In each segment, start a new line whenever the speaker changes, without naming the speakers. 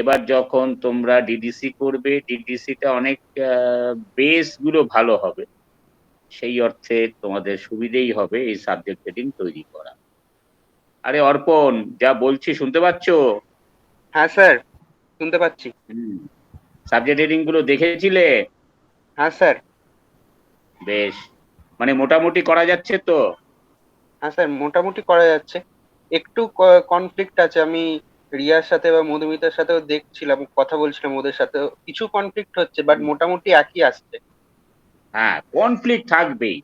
এবার যখন তোমরা ডিডিসি করবে, ডিডিসিটা অনেক বেস গুলো ভালো হবে, সেই অর্থে তোমাদের সুবিধেই হবে এই সাবজেক্ট হেডিং তৈরি করা। আরে অর্পণ, যা বলছি শুনতে পাচ্ছো?
হ্যাঁ স্যার, শুনতে পাচ্ছি।
হুম। সাবজেক্ট হেডিং গুলো দেখেছিলে?
হ্যাঁ স্যার।
বেশ, মানে মোটামুটি করা যাচ্ছে তো?
হ্যাঁ স্যার, মোটামুটি করা যাচ্ছে। একটু কনফ্লিক্ট আছে। আমি রিয়ার সাথে বা মধুমিতার সাথেও দেখছিলাম, কথা বলছিলাম, ওদের সাথেও কিছু কনফ্লিক্ট হচ্ছে, বাট
হুম।
মোটামুটি একই আসছে।
হ্যাঁ, কনফ্লিক্ট থাকবেই,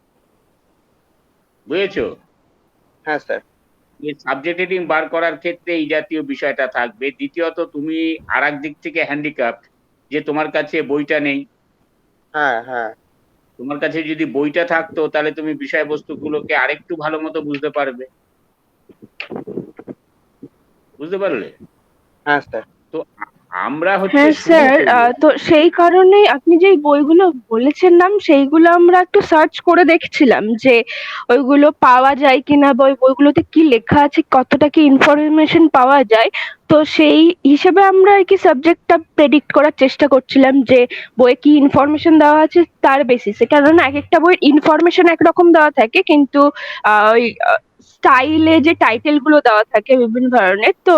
বুঝেছো?
হ্যাঁ স্যার।
এই সাবজেক্ট হেডিং বার করার ক্ষেত্রে এই জাতীয় বিষয়টা থাকবে। দ্বিতীয়ত, তুমি আর এক দিক থেকে হ্যান্ডিক্যাপ, যে তোমার কাছে বইটা নেই।
হ্যাঁ হ্যাঁ।
তোমার কাছে যদি বইটা থাকতো তাহলে তুমি বিষয়বস্তুগুলোকে আরেকটু ভালো মতো বুঝতে পারবে, বুঝতে পারলে?
হ্যাঁ স্যার।
তো আমরা হচ্ছে
হ্যাঁ
শুরু
স্যার,
করলাম।
তো সেই কারণেই আপনি যেই বইগুলো বলেছেন নাম, সেইগুলো আমরা একটু সার্চ করে দেখছিলাম যে ওইগুলো পাওয়া যায় কিনা, বা ওই বইগুলোতে কি লেখা আছে, কতটা কি ইনফরমেশন পাওয়া যায়। তো সেই হিসেবে আমরা আর কি সাবজেক্টটা প্রেডিক্ট করার চেষ্টা করছিলাম যে বইয়ে কি ইনফরমেশন দেওয়া আছে তার বেসিসে। কেননা এক একটা বইয়ের ইনফরমেশন একরকম দেওয়া থাকে, কিন্তু ওই স্টাইলে যে টাইটেল গুলো দেওয়া থাকে বিভিন্ন ধরনের, তো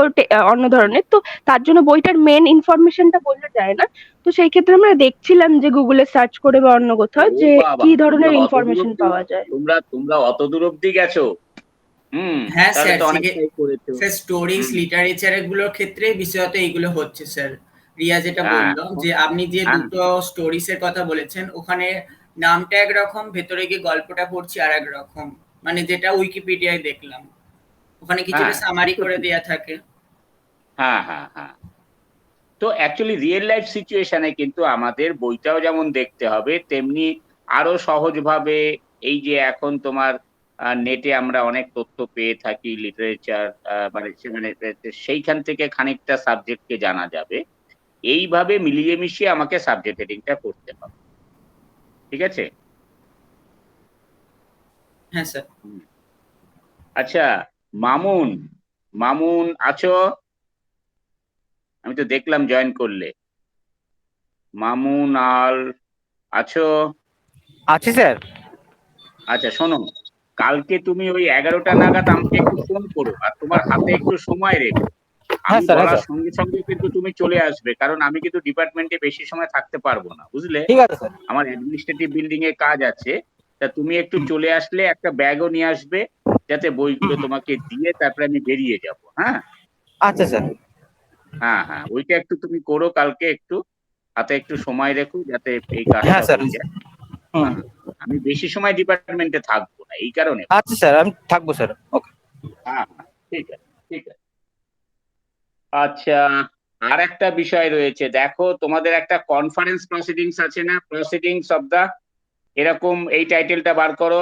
অন্য ধরনের, তো তার জন্য বইটার মেন ইনফরমেশনটা বোঝা যায় না। তো সেই ক্ষেত্রে আমরা দেখছিলাম যে গুগলে সার্চ করে বা অন্য কোথাও
ও
যে
বাবা,
কি
তোমরা
ধরনের
অত দূর
ইনফরমেশন
অব্দি,
পাওয়া যায়।
তোমরা অত দূর অব্দি গেছো? হুম।
হ্যাঁ
তাহলে
স্যার,
তো অনেকটাই করেছো।
স্যার স্টোরিজ
হুম।
লিটারেচার এগুলোর ক্ষেত্রে বিশেষত এইগুলো হচ্ছে স্যার। রিয়া যেটা
হ্যাঁ
বললো যে আপনি যে
হ্যাঁ
দুটো স্টোরিজ এর কথা বলেছেন, ওখানে নামটা একরকম, ভেতরে গিয়ে গল্পটা পড়ছি আর এক রকম, মানে যেটা উইকিপিডিয়ায় দেখলাম, ওখানে কিছুটা
হ্যাঁ, সে
সামারি
তো
করে
ঠিক।
দেয়া থাকে।
হ্যাঁ হ্যাঁ হ্যাঁ। তো অ্যাকচুয়ালি রিয়েল লাইফ সিচুয়েশনে কিন্তু আমাদের বইটাও যেমন দেখতে হবে, তেমনি আরো সহজভাবে এই যে এখন তোমার নেটে আমরা অনেক তথ্য পেয়ে থাকি, লিটারেচার, মানে সেইখান থেকে খানিকটা সাবজেক্টকে জানা যাবে। এইভাবে মিলিয়ে মিশিয়ে আমাকে সাবজেক্ট হেডিংটা করতে হবে, ঠিক আছে?
হ্যাঁ স্যার।
হুম। আচ্ছা, মামুন, মামুন আছো? আমি তো দেখলাম জয়েন করলে। মামুন আল, আছো?
আছি স্যার।
আচ্ছা শোনো, কালকে তুমি ওই 11টা নাগাদ আমাকে একটু ফোন করো, আর তোমার হাতে একটু সময় রেখো।
হ্যাঁ
আমি
স্যার, হ্যাঁ
বলার
স্যার।
সঙ্গে সঙ্গে কিন্তু তুমি চলে আসবে, কারণ আমি কিন্তু ডিপার্টমেন্টে বেশি সময় থাকতে পারবো না, বুঝলে?
ঠিক আছে স্যার।
আমার অ্যাডমিনিস্ট্রেটিভ বিল্ডিং এ কাজ আছে। তা তুমি একটু চলে আসলে একটা ব্যাগও নিয়ে আসবে, যাতে বইগুলো তোমাকে দিয়ে তারপরে আমি বেরিয়ে যাব। হ্যাঁ
আচ্ছা স্যার।
হ্যাঁ হ্যাঁ, ওইটা একটু তুমি করো কালকে, একটু হাতে একটু সময় রেখো যাতে এই
হ্যাঁ
কাজটা
স্যার।
হয়ে যায়।
হুম।
হ্যাঁ, আমি বেশি সময় ডিপার্টমেন্টে থাকবো না এই কারণে।
আচ্ছা স্যার, আমি থাকবো স্যার। ওকে।
হ্যাঁ হ্যাঁ, ঠিক আছে ঠিক আছে। আচ্ছা, আর একটা বিষয় রয়েছে, দেখো তোমাদের একটা কনফারেন্স প্রসিডিংস আছে না, প্রসিডিংস অফ দা, এরকম এই টাইটেলটা বার করো,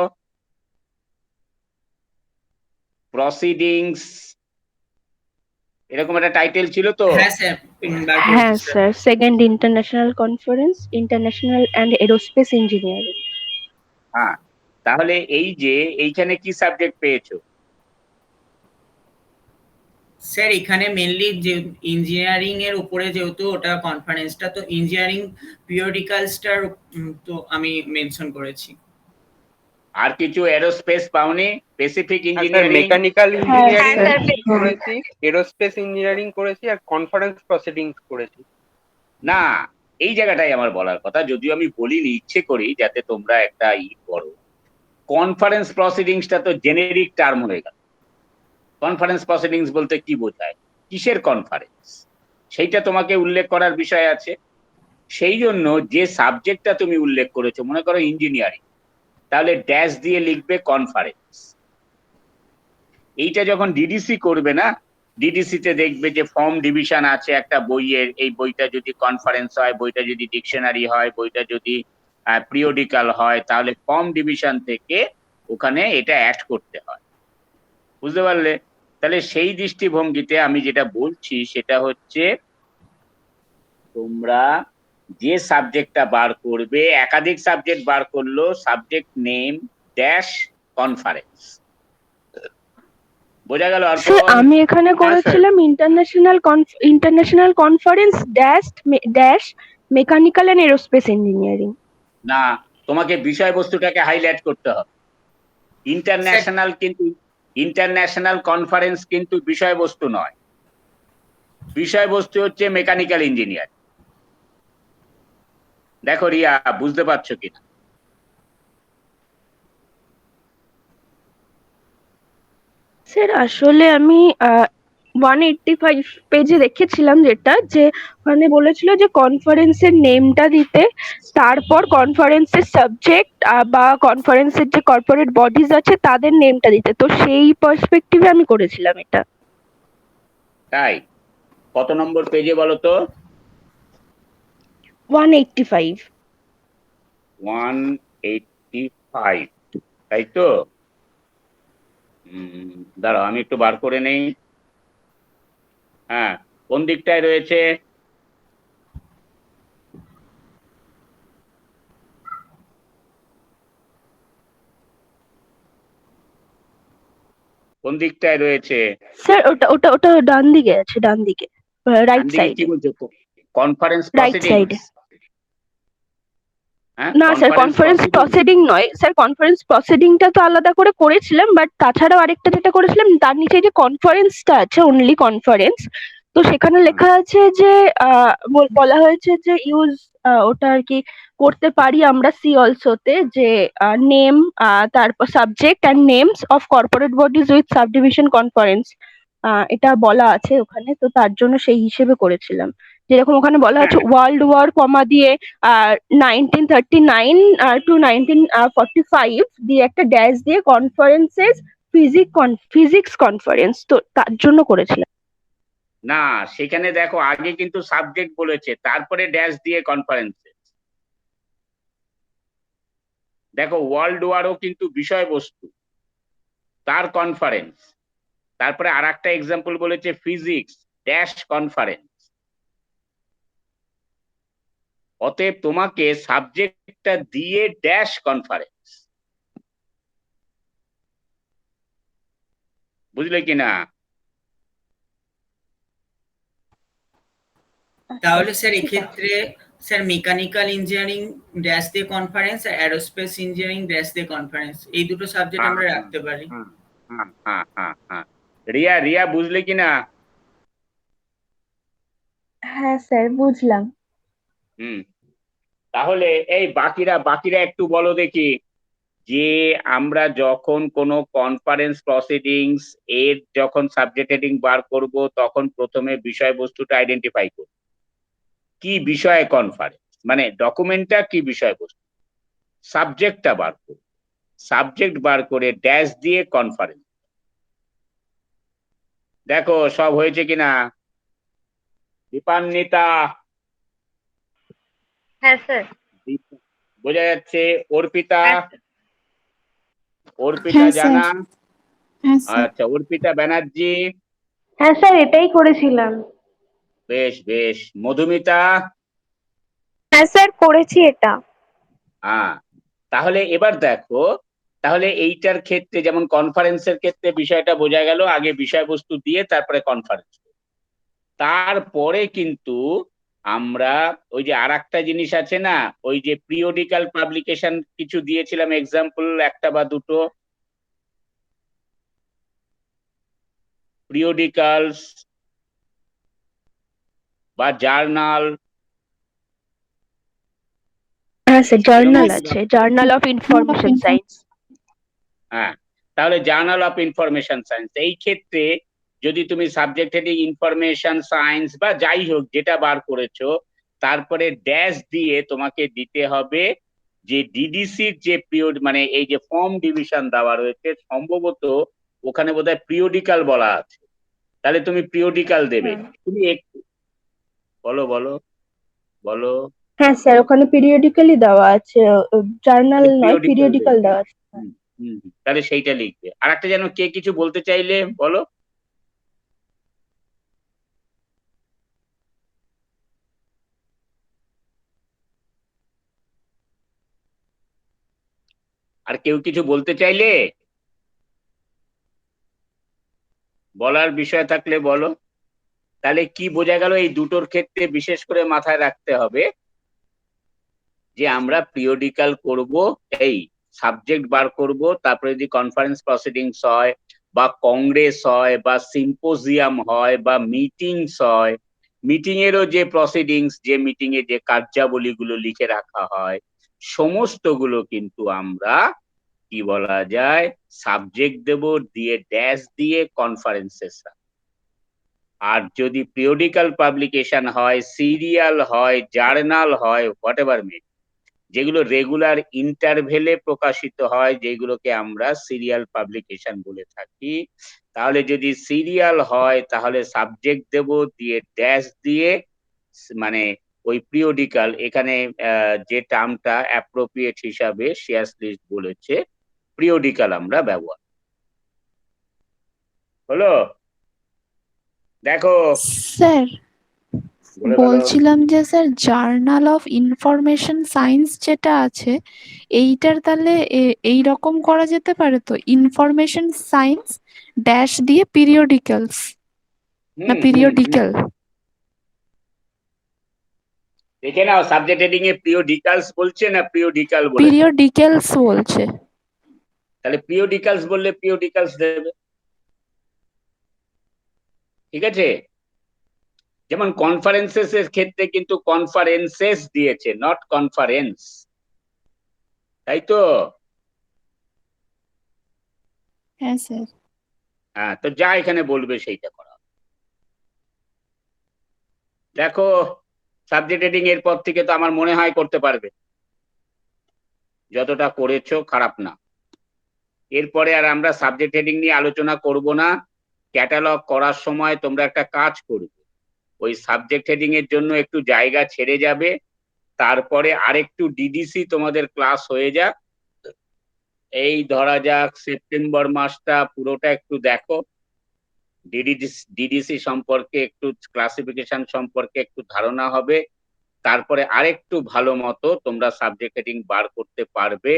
প্রসিডিংস, এরকম একটা টাইটেল ছিল তো?
হ্যাঁ স্যার, বার করেছি
হ্যাঁ
sir.
Sir, second international conference, international and aerospace engineering.
হ্যাঁ, তাহলে এই যে এইখানে কি সাবজেক্ট পেয়েছো?
স্যার এখানে মেনলি যে ইঞ্জিনিয়ারিং এর উপরে, যেহেতু ওটা কনফারেন্সটা, তো ইঞ্জিনিয়ারিং পিরিয়ডিক্যালসটার তো আমি মেনশন করেছি।
আর কিছু এরোস্পেস পাওনি? স্পেসিফিক
হ্যাঁ স্যার,
ইঞ্জিনিয়ারিং?
মেকানিক্যাল
হ্যাঁ
ইঞ্জিনিয়ারিং
স্যার।
করেছি, এরোস্পেস ইঞ্জিনিয়ারিং করেছি, আর কনফারেন্স প্রসিডিংস করেছি।
না, এই জায়গাটাই আমার বলার কথা, যদিও আমি বলিনি, ইচ্ছে করি যাতে তোমরা একটা করো। কনফারেন্স প্রসিডিংসটা তো জেনেরিক টার্ম হয়ে গেল। কনফারেন্স প্রসিডিংস বলতে কি বোঝায়, কিসের কনফারেন্স, সেইটা তোমাকে উল্লেখ করার বিষয় আছে। সেই জন্য যে সাবজেক্টটা তুমি উল্লেখ করেছো, মনে করো ইঞ্জিনিয়ারিং, তাহলে ড্যাশ দিয়ে লিখবে কনফারেন্স। এইটা যখন ডিডিসি করবে না, ডিডিসি তে দেখবে যে ফর্ম ডিভিশন আছে একটা বইয়ের, এই বইটা যদি কনফারেন্স হয়, বইটা যদি ডিকশনারি হয়, বইটা যদি পিরিয়ডিক্যাল হয়, তাহলে ফর্ম ডিভিশন থেকে ওখানে এটা অ্যাড করতে হয়, বুঝতে পারলে? তাহলে সেই দৃষ্টিভঙ্গিতে আমি যেটা বলছি সেটা হচ্ছে, তোমরা যে সাবজেক্টটা বার করবে, একাধিক সাবজেক্ট বার করলো, সাবজেক্ট নেম ড্যাশ কনফারেন্স, বোঝা গেল?
স্যার
অর্পণ?
আমি এখানে
হ্যাঁ স্যার।
করেছিলাম international conference dash mechanical and aerospace engineering.
না, তোমাকে বিষয়বস্তুটাকে হাইলাইট করতে হবে।
স্যার
ইন্টারন্যাশনাল কনফারেন্স কিন্তু বিষয়বস্তু নয়, বিষয়বস্তু হচ্ছে মেকানিক্যাল ইঞ্জিনিয়ার। দেখো রিয়া, বুঝতে পারছো কিনা?
স্যার আসলে আমি 185 পেজে দেখেছিলাম যেটা, যে ওখানে বলেছিল যে কনফারেন্সের নেমটা দিতে, তারপর কনফারেন্সের সাবজেক্ট বা কনফারেন্সের যে কর্পোরেট বডিজ আছে তাদের নেমটা দিতে, তো সেই পার্সপেক্টিভে আমি করেছিলাম এটা।
তাই? কত নম্বর পেজে বলো তো?
185।
185, তাই তো? দাঁড়াও আমি একটু বার করে নেই। হ্যাঁ, কোন দিকটায় রয়েছে? কোন দিকটায় রয়েছে?
স্যার ওটা ওটা ওটা ডান দিকে আছে, ডান দিকে,
ডান
রাইট
দিকে কি
সাইডে।
বলছো? Conference
right
proceedings?
সাইডে।
হ্যাঁ,
না sir,
conference
conference
proceeding.
Proceeding নয় স্যার, কনফারেন্স প্রসিডিংটা তো আলাদা করে করেছিলাম, বাট তাছাড়াও আরেকটা যেটা করেছিলাম তার নিচে যে কনফারেন্সটা আছে, অনলি কনফারেন্স, তো সেখানে লেখা আছে যে বলা হয়েছে যে ইউজ, ওটা আর কি করতে পারি আমরা সি অলসোতে, যে নেম, তারপর subject and names of corporate bodies with subdivision conference, এটা বলা আছে ওখানে, তো তার জন্য সেই হিসেবে করেছিলাম। যেরকম ওখানে বলা
হ্যাঁ,
আছে ওয়ার্ল্ড ওয়ার কমা দিয়ে 1939 টু 1945 দিয়ে একটা ড্যাশ দিয়ে কনফারেন্সেস ফিজিক্স কনফারেন্স, তো তার জন্য করেছিলাম।
না, সেখানে দেখো আগে কিন্তু সাবজেক্ট বলেছে, তারপরে ড্যাশ দিয়ে কনফারেন্সে। দেখো ওয়ার্ল্ড ওয়ারও কিন্তু বিষয়বস্তু, তার কনফারেন্স, তারপরে আর একটা এক্সাম্পল বলেছে ফিজিক্স ড্যাশ কনফারেন্স। অতএব তোমাকে সাবজেক্টটা দিয়ে ড্যাশ কনফারেন্স, বুঝলে কিনা?
তাহলে স্যার
ঠিক আছে।
এক্ষেত্রে স্যার মেকানিক্যাল ইঞ্জিনিয়ারিং ড্যাশ দিয়ে কনফারেন্স আর অ্যারোস্পেস ইঞ্জিনিয়ারিং ড্যাশ দিয়ে কনফারেন্স, এই দুটো সাবজেক্ট
হ্যাঁ
আমরা
হ্যাঁ
রাখতে পারি।
হ্যাঁ হ্যাঁ হ্যাঁ হ্যাঁ হ্যাঁ। রিয়া রিয়া, বুঝলে কিনা?
হ্যাঁ স্যার, বুঝলাম।
হুম। তাহলে এই বাকিরা বাকিরা একটু বলো দেখি, যে আমরা যখন কোনো কনফারেন্স প্রসিডিংস এর যখন সাবজেক্ট হেডিং বার করব, তখন প্রথমে বিষয়বস্তুটা আইডেন্টিফাই করব, কি বিষয়ে কনফারেন্স, মানে ডকুমেন্টটা কি বিষয়বস্তু, সাবজেক্টটা বার করব, সাবজেক্ট বার করে ড্যাশ দিয়ে কনফারেন্স। দেখো সব হয়েছে কিনা? দীপান্বিতা,
হ্যাঁ স্যার।
বোঝা যাচ্ছে? অর্পিতা,
হ্যাঁ
অর্পিতা
হ্যাঁ স্যার।
জানা,
হ্যাঁ স্যার।
আচ্ছা অর্পিতা ব্যানার্জি,
হ্যাঁ স্যার, এটাই করেছিলাম।
বেশ বেশ। মধুমিতা,
হ্যাঁ স্যার, করেছি এটা।
হ্যাঁ। তাহলে এবার দেখো, তাহলে এইটার ক্ষেত্রে যেমন কনফারেন্সের ক্ষেত্রে বিষয়টা বোঝা গেল, আগে বিষয়বস্তু দিয়ে তারপরে কনফারেন্স। তারপরে কিন্তু আমরা ওই যে আর একটা জিনিস আছে না, ওই যে পিরিয়ডিক্যাল পাবলিকেশন কিছু দিয়েছিলাম এক্সাম্পল, একটা বা দুটো পিরিয়ডিক্যালস বা জার্নাল,
হ্যাঁ স্যার,
এরকম
জার্নাল
কিছু
আছে, জার্নাল অফ ইনফরমেশন সায়েন্স।
হ্যাঁ, তাহলে জার্নাল অফ ইনফরমেশন সায়েন্স, এই ক্ষেত্রে যদি তুমি সাবজেক্ট হেডিং ইনফরমেশন সায়েন্স বা যাই হোক যেটা বার করেছো, তারপরে ড্যাশ দিয়ে তোমাকে দিতে হবে যে ডিডিসির যে পিরিয়ড, মানে এই যে ফর্ম ডিভিশন দেওয়া রয়েছে, সম্ভবত ওখানে বোধহয় পিরিয়ডিক্যাল বলা আছে, তাহলে তুমি পিরিয়ডিক্যাল দেবে। তুমি একটু বলো বলো বলো।
হ্যাঁ স্যার, ওখানে পিরিয়ডিক্যালি দেওয়া আছে, জার্নাল
তাহলে
নয়,
পিরিয়ডিক্যাল
পিরিয়ডিক্যাল
দেবে।
দেওয়া আছে।
তাহলে সেইটা লিখবে। আর একটা যেন কে কিছু বলতে চাইলে বলো। আর কেউ কিছু বলতে চাইলে? বলার বিষয় থাকলে বলো। তাহলে কি বোঝা গেল? এই দুটোর ক্ষেত্রে বিশেষ করে মাথায় রাখতে হবে যে আমরা পিরিয়ডিক্যাল করব, এই সাবজেক্ট বার করব, তারপরে যদি কনফারেন্স প্রসিডিংস হয় বা কংগ্রেস হয় বা সিম্পোজিয়াম হয় বা মিটিংস হয়, মিটিং এরও যে প্রসিডিংস, যে মিটিং এ যে কার্যাবলীগুলো লিখে রাখা হয়, সমস্তগুলো কিন্তু আমরা কি বলা যায় সাবজেক্ট দেব, দিয়ে ড্যাশ দিয়ে কনফারেন্সেস। আর যদি পিরিয়ডিক্যাল পাবলিকেশন হয়, সিরিয়াল হয়, জার্নাল হয়, হোয়াট এভার মিন, যেগুলো রেগুলার ইন্টারভেলে প্রকাশিত হয়, যেগুলোকে আমরা সিরিয়াল পাবলিকেশন বলে থাকি, তাহলে যদি সিরিয়াল হয় তাহলে সাবজেক্ট দেব, দিয়ে ড্যাশ দিয়ে মানে ওই পিরিয়ডিক্যাল, এখানে যে টার্মটা অ্যাপ্রোপ্রিয়েট হিসাবে শেয়ার্স লিস্ট বলেছে, পিরিয়ডিক্যাল আমরা ব্যবহার হলো। দেখো
স্যার
বলে গেল।
বলছিলাম যে sir journal of information science যেটা আছে এইটার তাহলে এই রকম করা যেতে পারে তো, ইনফরমেশন সায়েন্স ড্যাশ দিয়ে পিরিয়ডিক্যালস না পিরিয়ডিক্যাল।
দেখে নাও সাবজেক্ট হেডিং এ পিরিয়ডিক্যালস বলছে না পিরিয়ডিক্যাল বলেছে?
পিরিয়ডিক্যালস বলছে।
তাহলে পিরিয়ডিক্যালস বললে পিরিয়ডিক্যালস দেবে, ঠিক আছে? যেমন কনফারেন্সেস এর ক্ষেত্রে কিন্তু কনফারেন্সেস দিয়েছে, নট কনফারেন্স, তাই তো?
হ্যাঁ স্যার।
হ্যাঁ, তো যা এখানে বলবে সেইটা করা। দেখো সাবজেক্ট হেডিং এর পর থেকে তো আমার মনে হয় করতে পারবে, যতটা করেছো খারাপ না। এরপরে আর আমরা সাবজেক্ট হেডিং নিয়ে আলোচনা করব না। ক্যাটালগ করার সময় তোমরা একটা কাজ করবে, ওই সাবজেক্ট হেডিং এর জন্য একটু জায়গা ছেড়ে যাবে, তারপরে আরেকটু ডিডিসি তোমাদের ক্লাস হয়ে যাক, এই ধরা যাক সেপ্টেম্বর মাসটা পুরোটা একটু দেখো, ডিডিসি সম্পর্কে একটু, ক্লাসিফিকেশন সম্পর্কে একটু ধারণা হবে, তারপরে আরেকটু ভালো মতো তোমরা সাবজেক্ট হেডিং বার করতে পারবে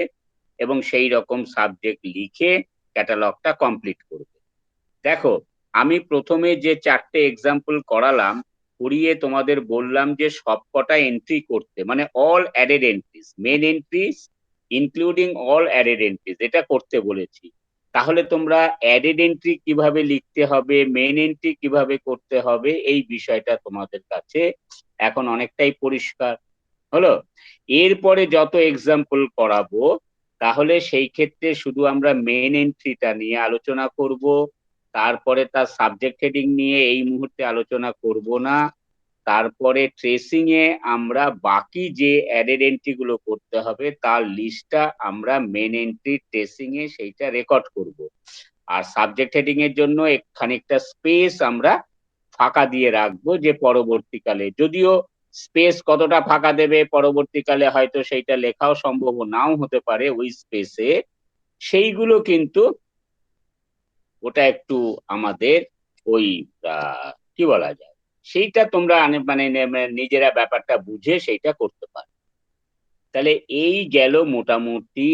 এবং সেই রকম সাবজেক্ট লিখে ক্যাটালগটা কমপ্লিট করবে। দেখো আমি প্রথমে যে 4টে এক্সাম্পল করালাম, করিয়ে তোমাদের বললাম যে সবকটা এন্ট্রি করতে, মানে all added entries, main entries including all added entries, এটা করতে বলেছি। তাহলে তোমরা অ্যাডেড এন্ট্রি কিভাবে লিখতে হবে, মেন এন্ট্রি কিভাবে করতে হবে, এই বিষয়টা তোমাদের কাছে এখন অনেকটাই পরিষ্কার হলো। এরপরে যত এক্সাম্পল করাবো তাহলে সেই ক্ষেত্রে শুধু আমরা মেন এন্ট্রিটা নিয়ে আলোচনা করব, তারপরে তার সাবজেক্ট হেডিং নিয়ে এই মুহূর্তে আলোচনা করব না, তারপরে ট্রেসিং এ আমরা বাকি যে অ্যাডেড এন্ট্রি গুলো করতে হবে তার লিস্টটা আমরা মেন এন্ট্রি ট্রেসিং এ সেইটা রেকর্ড করব। আর সাবজেক্ট হেডিং এর জন্য খানিকটা স্পেস আমরা ফাঁকা দিয়ে রাখবো, যে পরবর্তীকালে, যদিও স্পেস কতটা ফাঁকা দেবে পরবর্তীকালে হয়তো সেইটা লেখাও সম্ভব নাও হতে পারে ওই স্পেসে, সেইগুলো কিন্তু ওটা একটু আমাদের ওই কি বলা যায় সেইটা তোমরা মানে নিজেরা ব্যাপারটা বুঝে সেইটা করতে পারো। তাহলে এই গেল মোটামুটি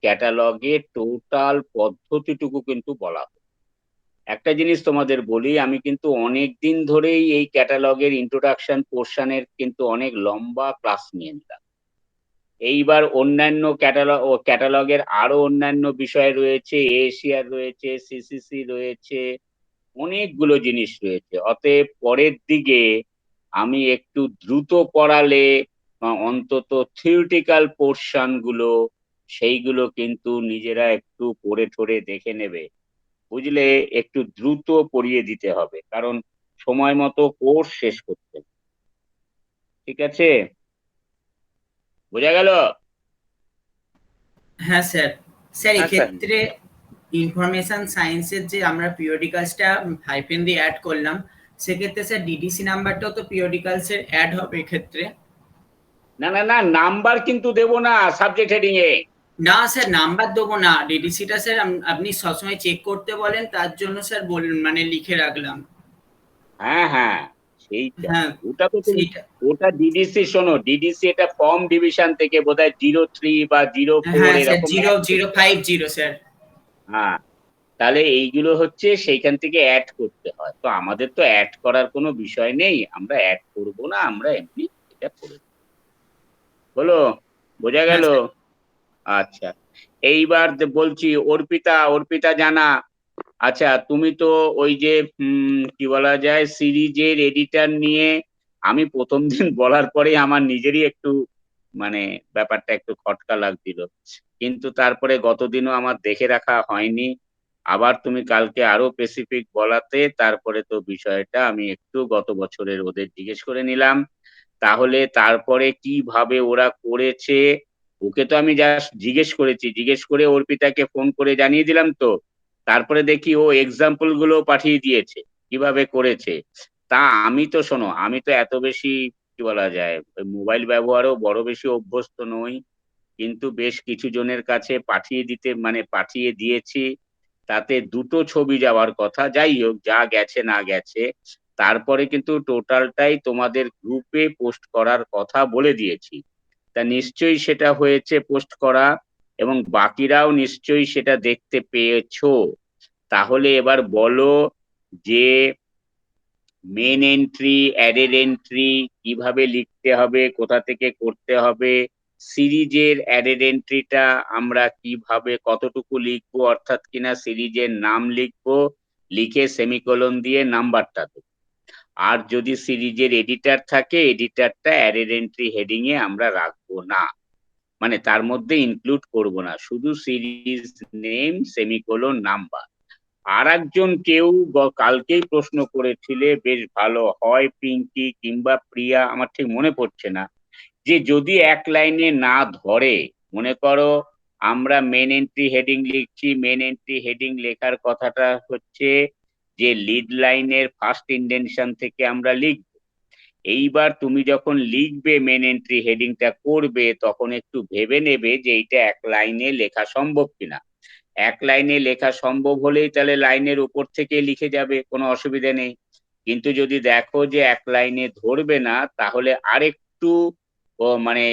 ক্যাটালগের টোটাল পদ্ধতিটুকু কিন্তু বলা হলো। একটা জিনিস তোমাদের বলি, আমি কিন্তু অনেক দিন ধরেই এই ক্যাটালগের ইন্ট্রোডাকশন পোর্শনের কিন্তু অনেক লম্বা ক্লাস নিয়ে নিলাম। এইবার অন্যান্য ক্যাটালগের আরো অন্যান্য বিষয় রয়েছে, এশিয়ার রয়েছে, সিসিসি রয়েছে, অনেকগুলো জিনিস রয়েছে। অতএব পরের দিকে আমি একটু দ্রুত পড়ালে অন্তত থিওরিটিক্যাল পোর্শন গুলো সেইগুলো কিন্তু নিজেরা একটু পড়ে ঠরে দেখে নেবে, বুঝলে? একটু দ্রুত পড়িয়ে দিতে হবে, কারণ সময় মতো কোর্স শেষ করতে হবে। ঠিক আছে, বোঝা গেল?
হ্যাঁ স্যার। স্যার
হ্যাঁ, স্যার।
এক্ষেত্রে ইনফরমেশন সায়েন্সের যে আমরা পিরিয়ডিক্যালসটা হাইফেন দিয়ে অ্যাড করলাম, সেক্ষেত্রে স্যার ডিডিসি নাম্বারটাও তো পিরিয়ডিক্যালস এর অ্যাড হবে এক্ষেত্রে?
না না না, নাম্বার কিন্তু দেবো না সাবজেক্ট হেডিং এ।
না স্যার, নাম্বার দেবো না, ডিডিসিটা স্যার আপনি সবসময় চেক করতে বলেন, তার জন্য স্যার বলুন, মানে লিখে রাখলাম।
হ্যাঁ হ্যাঁ, সেইটা,
হ্যাঁ
ওটা তো তুমি,
সেইটা।
ওটা ডিডিসি, শোনো ডিডিসি এটা ফর্ম ডিভিশন থেকে বোধহয় 03 বা 04
হ্যাঁ স্যার,
এরকম
0050 স্যার।
হ্যাঁ, তাহলে এইগুলো হচ্ছে সেইখান থেকে অ্যাড করতে হয়। তো আমাদের তো অ্যাড করার কোনো বিষয় নেই, আমরা অ্যাড করব না, আমরা এমনি এটা করে দেব। হলো? বোঝা
হ্যাঁ
গেল?
স্যার।
আচ্ছা, এইবার বলছি অর্পিতা জানা। আচ্ছা, তুমি তো ওই যে কি বলা যায় সিরিজের এডিটর নিয়ে আমি প্রথম দিন বলার পরে আমার নিজেরই একটু মানে ব্যাপারটা একটু খটকা লাগছিল, কিন্তু তারপরে গতদিনও আমার দেখে রাখা হয়নি। আবার তুমি কালকে আরো স্পেসিফিক বলাতে তারপরে তো বিষয়টা আমি একটু গত বছরের ওদের জিজ্ঞেস করে নিলাম। তাহলে তারপরে কিভাবে ওরা করেছে, ওকে তো আমি জাস্ট জিজ্ঞেস করেছি, জিজ্ঞেস করে অর্পিতাকে ফোন করে জানিয়ে দিলাম তো। তারপরে দেখি ও এক্সাম্পল গুলো পাঠিয়ে দিয়েছে কিভাবে করেছে। তা আমি তো শোনো, আমি তো এত বেশি কি বলা যায় মোবাইল ব্যবহারেও বড় বেশি অভ্যস্ত নই, কিন্তু বেশ কিছু জনের কাছে পাঠিয়ে দিতে মানে পাঠিয়ে দিয়েছি। তাতে দুটো ছবি যাওয়ার কথা, যাই হোক যা গেছে না গেছে, তারপরে কিন্তু টোটালটাই তোমাদের গ্রুপে পোস্ট করার কথা বলে দিয়েছি। তা নিশ্চয়ই সেটা হয়েছে পোস্ট করা, এবং বাকিরাও নিশ্চয়ই সেটা দেখতে পেয়েছো। তাহলে এবার বলো যে মেন এন্ট্রি, অ্যাডেড এন্ট্রি কিভাবে লিখতে হবে, কোথা থেকে করতে হবে, সিরিজের অ্যাডেড এন্ট্রিটা আমরা কিভাবে কতটুকু লিখবো, অর্থাৎ কিনা সিরিজের নাম লিখবো, লিখে সেমিকোলন দিয়ে নাম্বারটা দেবো। আর যদি সিরিজের এডিটর থাকে, এডিটরটা অ্যাডেড এন্ট্রি হেডিং এ আমরা রাখবো না, মানে তার মধ্যে ইনক্লুড করব না, শুধু সিরিজ নেম সেমিকোলন নাম্বার। আর একজন কেউ কালকেই প্রশ্ন করেছিলে, বেশ ভালো হয় পিঙ্কি কিংবা প্রিয়া, আমার ঠিক মনে পড়ছে না, যে যদি এক লাইনে না ধরে, মনে করো আমরা মেন এন্ট্রি হেডিং লিখছি, মেন এন্ট্রি হেডিং লেখার কথাটা হচ্ছে যে লিড লাইনের ফার্স্ট ইন্ডেনশন থেকে আমরা লিখব। এইবার তুমি যখন লিখবে মেন এন্ট্রি হেডিংটা করবে, তখন একটু ভেবে নেবে যে এইটা এক লাইনে লেখা সম্ভব কিনা। এক লাইনে লেখা সম্ভব হলেই তাহলে লাইনের উপর থেকে লিখে যাবে, কোনো অসুবিধা নেই। কিন্তু যদি দেখো যে এক লাইনে ধরবে না, তাহলে আরেকটু মানে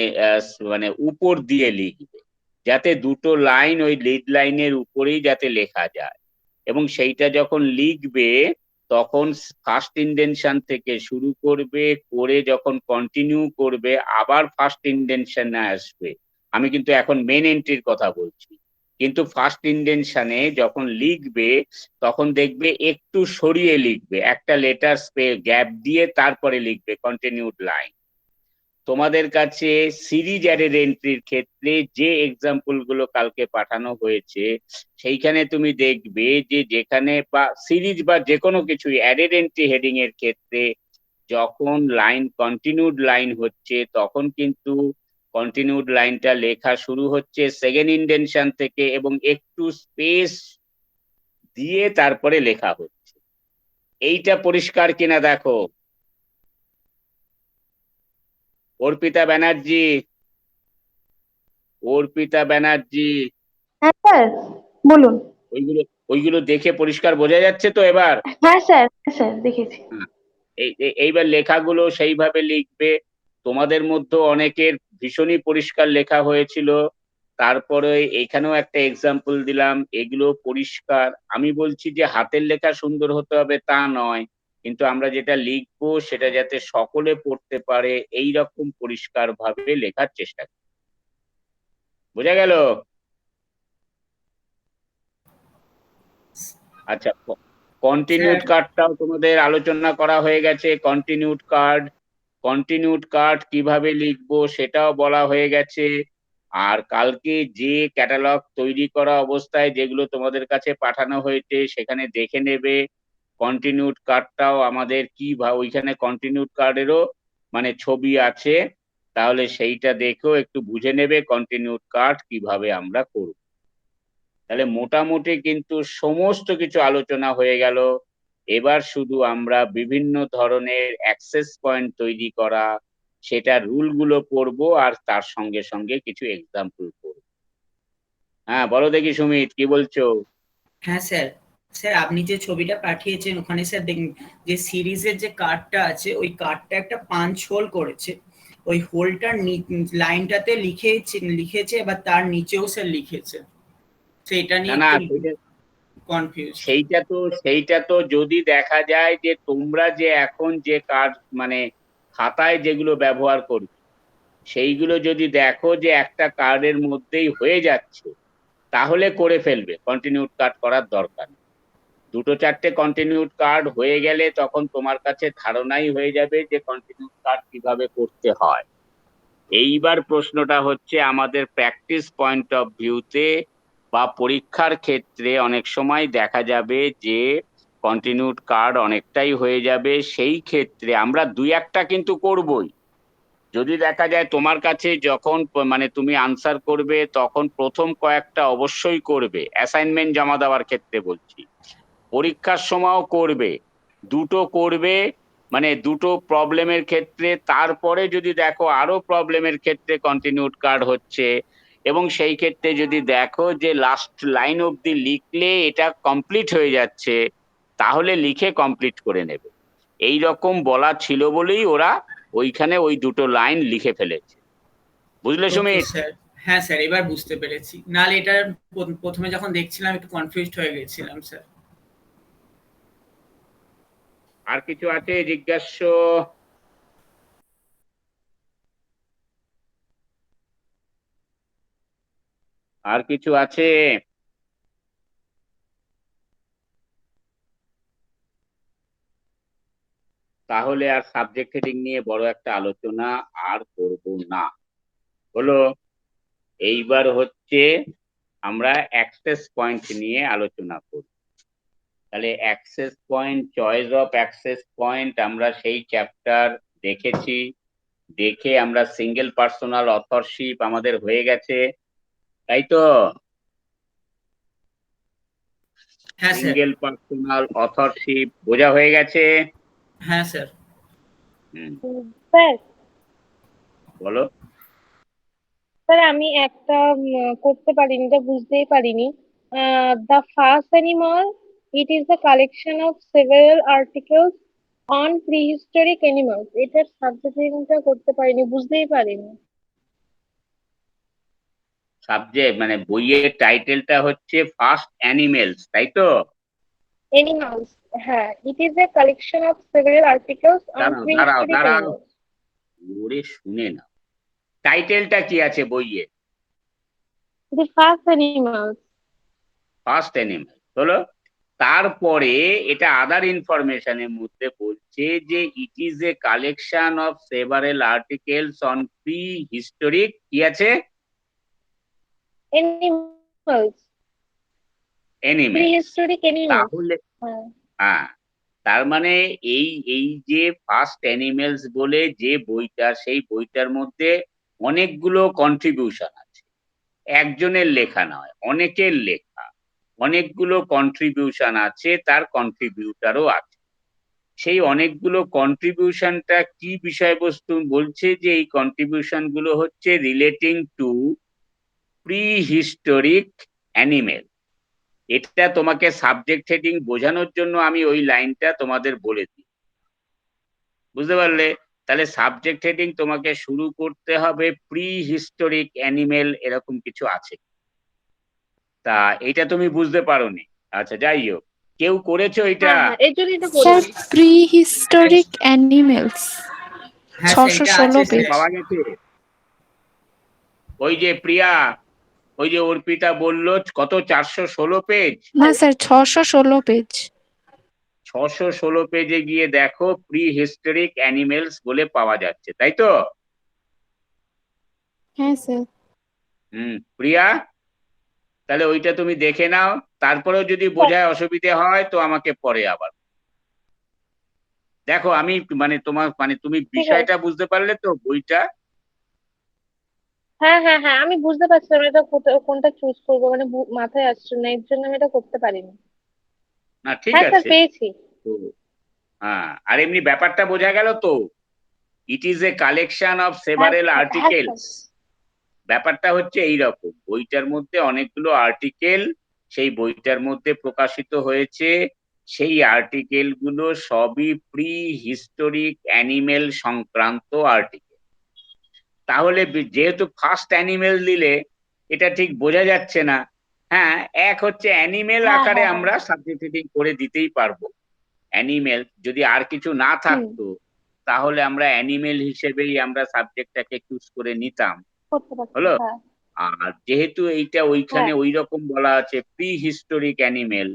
মানে উপর দিয়ে লিখবে, যাতে দুটো লাইন ওই লিড লাইনের উপরেই যাতে লেখা যায়। এবং সেইটা যখন লিখবে তখন ফার্স্ট ইন্ডেনশন থেকে শুরু করবে, করে যখন কন্টিনিউ করবে আবার ফার্স্ট ইন্ডেনশনে আসবে। আমি কিন্তু এখন মেন এন্ট্রির কথা বলছি, কিন্তু ফার্স্ট ইন্ডেনশনে যখন লিখবে তখন দেখবে একটু সরিয়ে লিখবে, একটা লেটার গ্যাপ দিয়ে তারপরে লিখবে কন্টিনিউড লাইন। তোমাদের কাছে সিরিজ অ্যাডেড এন্ট্রির ক্ষেত্রে যে এক্সাম্পল গুলো কালকে পাঠানো হয়েছে, সেইখানে তুমি দেখবে যে যেখানে বা সিরিজ বা যে কোনো কিছু অ্যাডেড এন্ট্রি হেডিং এর ক্ষেত্রে যখন লাইন কন্টিনিউড লাইন হচ্ছে, তখন কিন্তু কন্টিনিউড লাইনটা লেখা শুরু হচ্ছে সেকেন্ড ইন্ডেনশন থেকে এবং একটু স্পেস দিয়ে তারপরে লেখা হচ্ছে। এইটা পরিষ্কার কিনা দেখো। অর্পিতা ব্যানার্জি, অর্পিতা ব্যানার্জি,
হ্যাঁ স্যার, বলুন।
ওইগুলো ওইগুলো দেখে পরিষ্কার বোঝা যাচ্ছে তো এবার?
হ্যাঁ স্যার, হ্যাঁ স্যার, দেখেছি।
হ্যাঁ, এইবার লেখাগুলো সেইভাবে লিখবে। তোমাদের মধ্যে অনেকের ভীষণই পরিষ্কার লেখা হয়েছিল, তারপরে এইখানেও একটা এক্সাম্পল দিলাম, এগুলো পরিষ্কার। আমি বলছি যে হাতের লেখা সুন্দর হতে হবে তা নয়, কিন্তু আমরা যেটা লিখবো সেটা যাতে সকলে পড়তে পারে এই রকম পরিষ্কার ভাবে লেখার চেষ্টা করি। বোঝা গেল? আচ্ছা, কন্টিনিউড
স্যার
কার্ডটাও তোমাদের আলোচনা করা হয়ে গেছে। কন্টিনিউড কার্ড কিভাবে লিখবো সেটাও বলা হয়ে গেছে। আর কালকে যে ক্যাটালগ তৈরি করা অবস্থায় যেগুলো তোমাদের কাছে পাঠানো হয়েছে সেখানে দেখে নেবে কন্টিনিউড কার্ডটাও আমাদের ওইখানে কন্টিনিউড কার্ডেরও মানে ছবি আছে, তাহলে সেইটা দেখেও একটু বুঝে নেবে কন্টিনিউড কার্ড কিভাবে আমরা করব। তাহলে মোটামুটি কিন্তু সমস্ত কিছু আলোচনা হয়ে গেল। এবার শুধু আমরা বিভিন্ন ধরনের অ্যাক্সেস পয়েন্ট তৈরি করা, সেটা রুল গুলো পড়বো আর তার সঙ্গে সঙ্গে কিছু এক্সাম্পল পড়বো। হ্যাঁ বলো দেখি সুমিত, কি বলছো?
হ্যাঁ স্যার। স্যার আপনি যে ছবিটা পাঠিয়েছেন ওখানে স্যার দেখুন যে সিরিজের যে কার্ডটা আছে ওই কার্ডটা একটা পাঞ্চ হোল করেছে, ওই হোলটার লাইনটাতে লিখেছে এবার তার নিচেও স্যার লিখেছে, তো এটা
না
নিয়ে
না,
একটু
সেটা
কনফিউজ।
সেইটা তো যদি দেখা যায় যে তোমরা যে এখন যে কার্ড মানে খাতায় যেগুলো ব্যবহার করবে সেইগুলো যদি দেখো যে একটা কার্ডের মধ্যেই হয়ে যাচ্ছে তাহলে করে ফেলবে, কন্টিনিউড কার্ড করার দরকার নেই। দুটো চারটে কন্টিনিউড কার্ড হয়ে গেলে তখন তোমার কাছে ধারণাই হয়ে যাবে যে কন্টিনিউড কার্ড কিভাবে করতে হয়। এইবার প্রশ্নটা হচ্ছে আমাদের প্র্যাকটিস পয়েন্ট অফ ভিউতে বা পরীক্ষার ক্ষেত্রে অনেক সময় দেখা যাবে যে কন্টিনিউড কার্ড অনেকটাই হয়ে যাবে, সেই ক্ষেত্রে আমরা দুই একটা কিন্তু করবই। যদি দেখা যায় তোমার কাছে যখন মানে তুমি আনসার করবে তখন প্রথম কয়েকটা অবশ্যই করবে, অ্যাসাইনমেন্ট জমা দেওয়ার ক্ষেত্রে বলছি, পরীক্ষার সময়ও করবে, দুটো করবে, মানে দুটো প্রবলেমের ক্ষেত্রে। তারপরে যদি দেখো আরো প্রবলেমের ক্ষেত্রে কন্টিনিউড কার্ড হচ্ছে এবং সেই ক্ষেত্রে যদি দেখো যে লাস্ট লাইন অবধি লিখলে এটা কমপ্লিট হয়ে যাচ্ছে তাহলে লিখে কমপ্লিট করে নেবে। এই রকম বলা ছিল বলেই ওরা ওইখানে ওই দুটো লাইন লিখে ফেলেছে। বুঝলে
ওকে
সুমিত?
স্যার। হ্যাঁ স্যার, এবার বুঝতে পেরেছি, নাহলে এটা প্রথমে যখন দেখছিলাম একটু কনফিউজড হয়ে গেছিলাম স্যার।
আর কিছু আছে জিজ্ঞাস্য? আর কিছু আছে? তাহলে আর সাবজেক্ট হেডিং নিয়ে বড় একটা আলোচনা আর করব না, হলো। এইবার হচ্ছে আমরা অ্যাক্সেস পয়েন্ট নিয়ে আলোচনা করব। তাহলে access point, choice of access point আমরা সেই চ্যাপ্টার দেখেছি, দেখে আমরা সিঙ্গেল পার্সোনাল অথরশিপ আমাদের হয়ে গেছে, তাই তো?
হ্যাঁ স্যার।
সিঙ্গেল পার্সোনাল অথরশিপ বোঝা হয়ে গেছে?
হ্যাঁ স্যার।
হুম,
স্যার
বলো।
স্যার আমি একটা করতে পারিনি, এটা বুঝতেই পারিনি। The first animal, it is the collection of several articles on prehistoric animals, এটার সাবজেক্টটা করতে পারিনি, বুঝতেই পারিনি।
সাবজেক্ট মানে বইয়ের টাইটেলটা হচ্ছে ফার্স্ট অ্যানিমেলস, তাই তো?
অ্যানিমালস, হ্যাঁ, ইট is a collection of several articles on
দাঁড়াও দাঁড়াও
প্রিহিস্টোরিক
দাঁড়াও,
অ্যানিমালস।
ওরে শুনে না, টাইটেলটা কি আছে বইয়ে?
The first animals.
First animal হলো। তারপরে এটা আদার ইনফরমেশনের মধ্যে বলছে যে it is a collection of several articles on prehistoric, কি আছে?
Animals,
animals.
Prehistoric animals.
তাহলে
হ্যাঁ।
হ্যাঁ, তার মানে এই এই যে ফার্স্ট অ্যানিমেলস বলে যে বইটা, সেই বইটার মধ্যে অনেকগুলো কন্ট্রিবিউশন আছে, একজনের লেখা নয়, অনেকের লেখা, অনেকগুলো কন্ট্রিবিউশন আছে, তার কন্ট্রিবিউটারও আছে। সেই অনেকগুলো কন্ট্রিবিউশনটা কি বিষয়বস্তু বলছে যে এই কন্ট্রিবিউশন গুলো হচ্ছে relating to pre historic animal. এটা তোমাকে সাবজেক্ট হেডিং বোঝানোর জন্য আমি ওই লাইনটা তোমাদের বলে দিই, বুঝতে পারলে? তাহলে সাবজেক্ট হেডিং তোমাকে শুরু করতে হবে প্রি হিস্টোরিক অ্যানিমেল, এরকম কিছু আছে। তা এটা তুমি বুঝতে পারোনি, আচ্ছা যাই হোক, কেউ করেছো এটা?
হ্যাঁ হ্যাঁ, এর জন্যই তো
স্যার
বললাম।
প্রিহিস্টোরিক অ্যানিমেলস
হ্যাঁ স্যার, এটা
616
আছে
এটা
পেজ।
স্যার।
পাওয়া গেছে? ওই যে প্রিয়া, ওই যে অর্পিতা বললো কত, 416 পেজ?
না স্যার 616 পেজ।
616 পেজে গিয়ে দেখো প্রি হিস্টোরিক অ্যানিমেলস বলে পাওয়া যাচ্ছে, তাই তো?
হ্যাঁ স্যার।
প্রিয়া, তাহলে ওইটা তুমি দেখে নাও, তারপরেও যদি বোঝায় অসুবিধে হয় তো আমাকে পরে আবার দেখো। আমি মানে তোমার মানে তুমি
ঠিক আছে।
বিষয়টা বুঝতে পারলে তো বইটা?
হ্যাঁ হ্যাঁ হ্যাঁ, আমি বুঝতে পারছিলাম এটা কোনটা চুজ করবো, মানে মাথায় আসছে না, এর জন্য আমি এটা করতে পারিনি।
না ঠিক
হ্যাঁ স্যার,
আছে।
পেয়েছি।
তো হ্যাঁ, আর এমনি ব্যাপারটা বোঝা গেল তো, ইট ইজ এ কালেকশন অফ
হ্যাঁ
সেভারেল
হ্যাঁ স্যার।
আর্টিকেলস। ব্যাপারটা হচ্ছে এইরকম, বইটার মধ্যে অনেকগুলো আর্টিকেল সেই বইটার মধ্যে প্রকাশিত হয়েছে, সেই আর্টিকেল গুলো সবই প্রি হিস্টোরিক অ্যানিমেল সংক্রান্ত আর্টিকেল। তাহলে যেহেতু ফার্স্ট অ্যানিমেল দিলে এটা ঠিক বোঝা যাচ্ছে না, হ্যাঁ, এক হচ্ছে অ্যানিমেল
হ্যাঁ,
আকারে
হ্যাঁ,
আমরা সাবজেক্ট হেডিং করে দিতেই পারবো। অ্যানিমেল যদি আর কিছু না থাকতো তাহলে আমরা অ্যানিমেল হিসেবেই আমরা সাবজেক্টটাকে চুজ করে নিতাম।
করতে পারছি,
হলো?
হ্যাঁ।
আর যেহেতু এইটা ওইখানে
হ্যাঁ,
ওইরকম বলা আছে প্রি হিস্টোরিক অ্যানিমেল,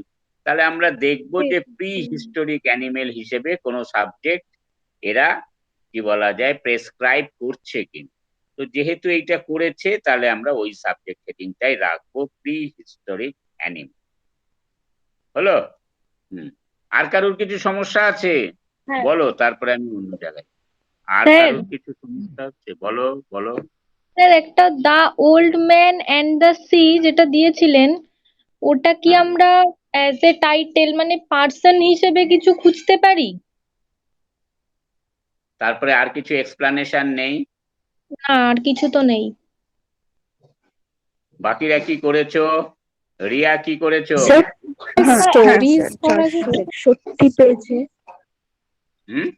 তাহলে আমরা দেখবো যে প্রি হিস্টোরিক অ্যানিমেল হিসেবে কোনো সাবজেক্ট এরা কি বলা যায় প্রেসক্রাইব করছে কিনা। তো যেহেতু এইটা করেছে তাহলে আমরা ওই সাবজেক্ট হেডিংটাই রাখবো প্রি হিস্টোরিক অ্যানিমেল। হলো? হুম। আর কারোর কিছু সমস্যা আছে?
হ্যাঁ।
বলো, তারপরে আমি অন্য জায়গায়। আর
স্যার,
কারোর কিছু সমস্যা হচ্ছে? বলো, বলো।
স্যার একটা the old man and the sea যেটা দিয়েছিলেন, ওটা কি
হ্যাঁ।
আমরা অ্যাজ এ টাইটেল মানে পার্সন হিসেবে কিছু খুঁজতে পারি?
তারপরে আর কিছু এক্সপ্লানেশন নেই?
না, আর কিছু তো নেই।
বাকিরা কি করেছো? রিয়া কি করেছো?
স্যার হ্যাঁ
স্টোরিজ
স্যার
করা যেতে
460 পেজে
হুম?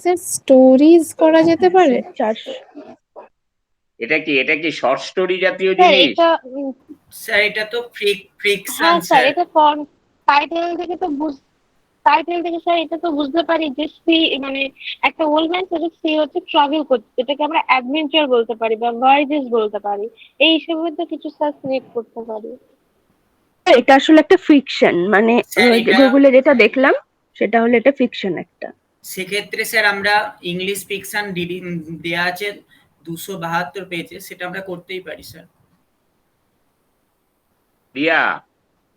স্যার স্টোরিজ করা যেতে পারে?
400।
এটা কি শর্ট স্টোরি জাতীয়
স্যার
জিনিস?
এটা
স্যার এটা তো ফ্রিকশন
হ্যাঁ স্যার,
স্যার।
এটা টাইটেল থেকে তো টাইটেল থেকে স্যার এটা তো বুঝতে পারি যে সি মানে একটা ওল্ড ম্যান সাথে সি হচ্ছে ট্রাভেল করছে, যেটাকে আমরা অ্যাডভেঞ্চার বলতে পারি বা ভয়েজেস বলতে পারি। এই হিসেবে তো কিছু স্যার সিলেক্ট করতে পারি।
এটা আসলে একটা ফিকশন, মানে
স্যার এটা
গুগলে যেটা দেখলাম সেটা হলো এটা ফিকশন একটা।
সেক্ষেত্রে স্যার আমরা ইংলিশ ফিকশন দেয়া আছে 272 পেজে, সেটা আমরা করতেই পারি স্যার।
রিয়া,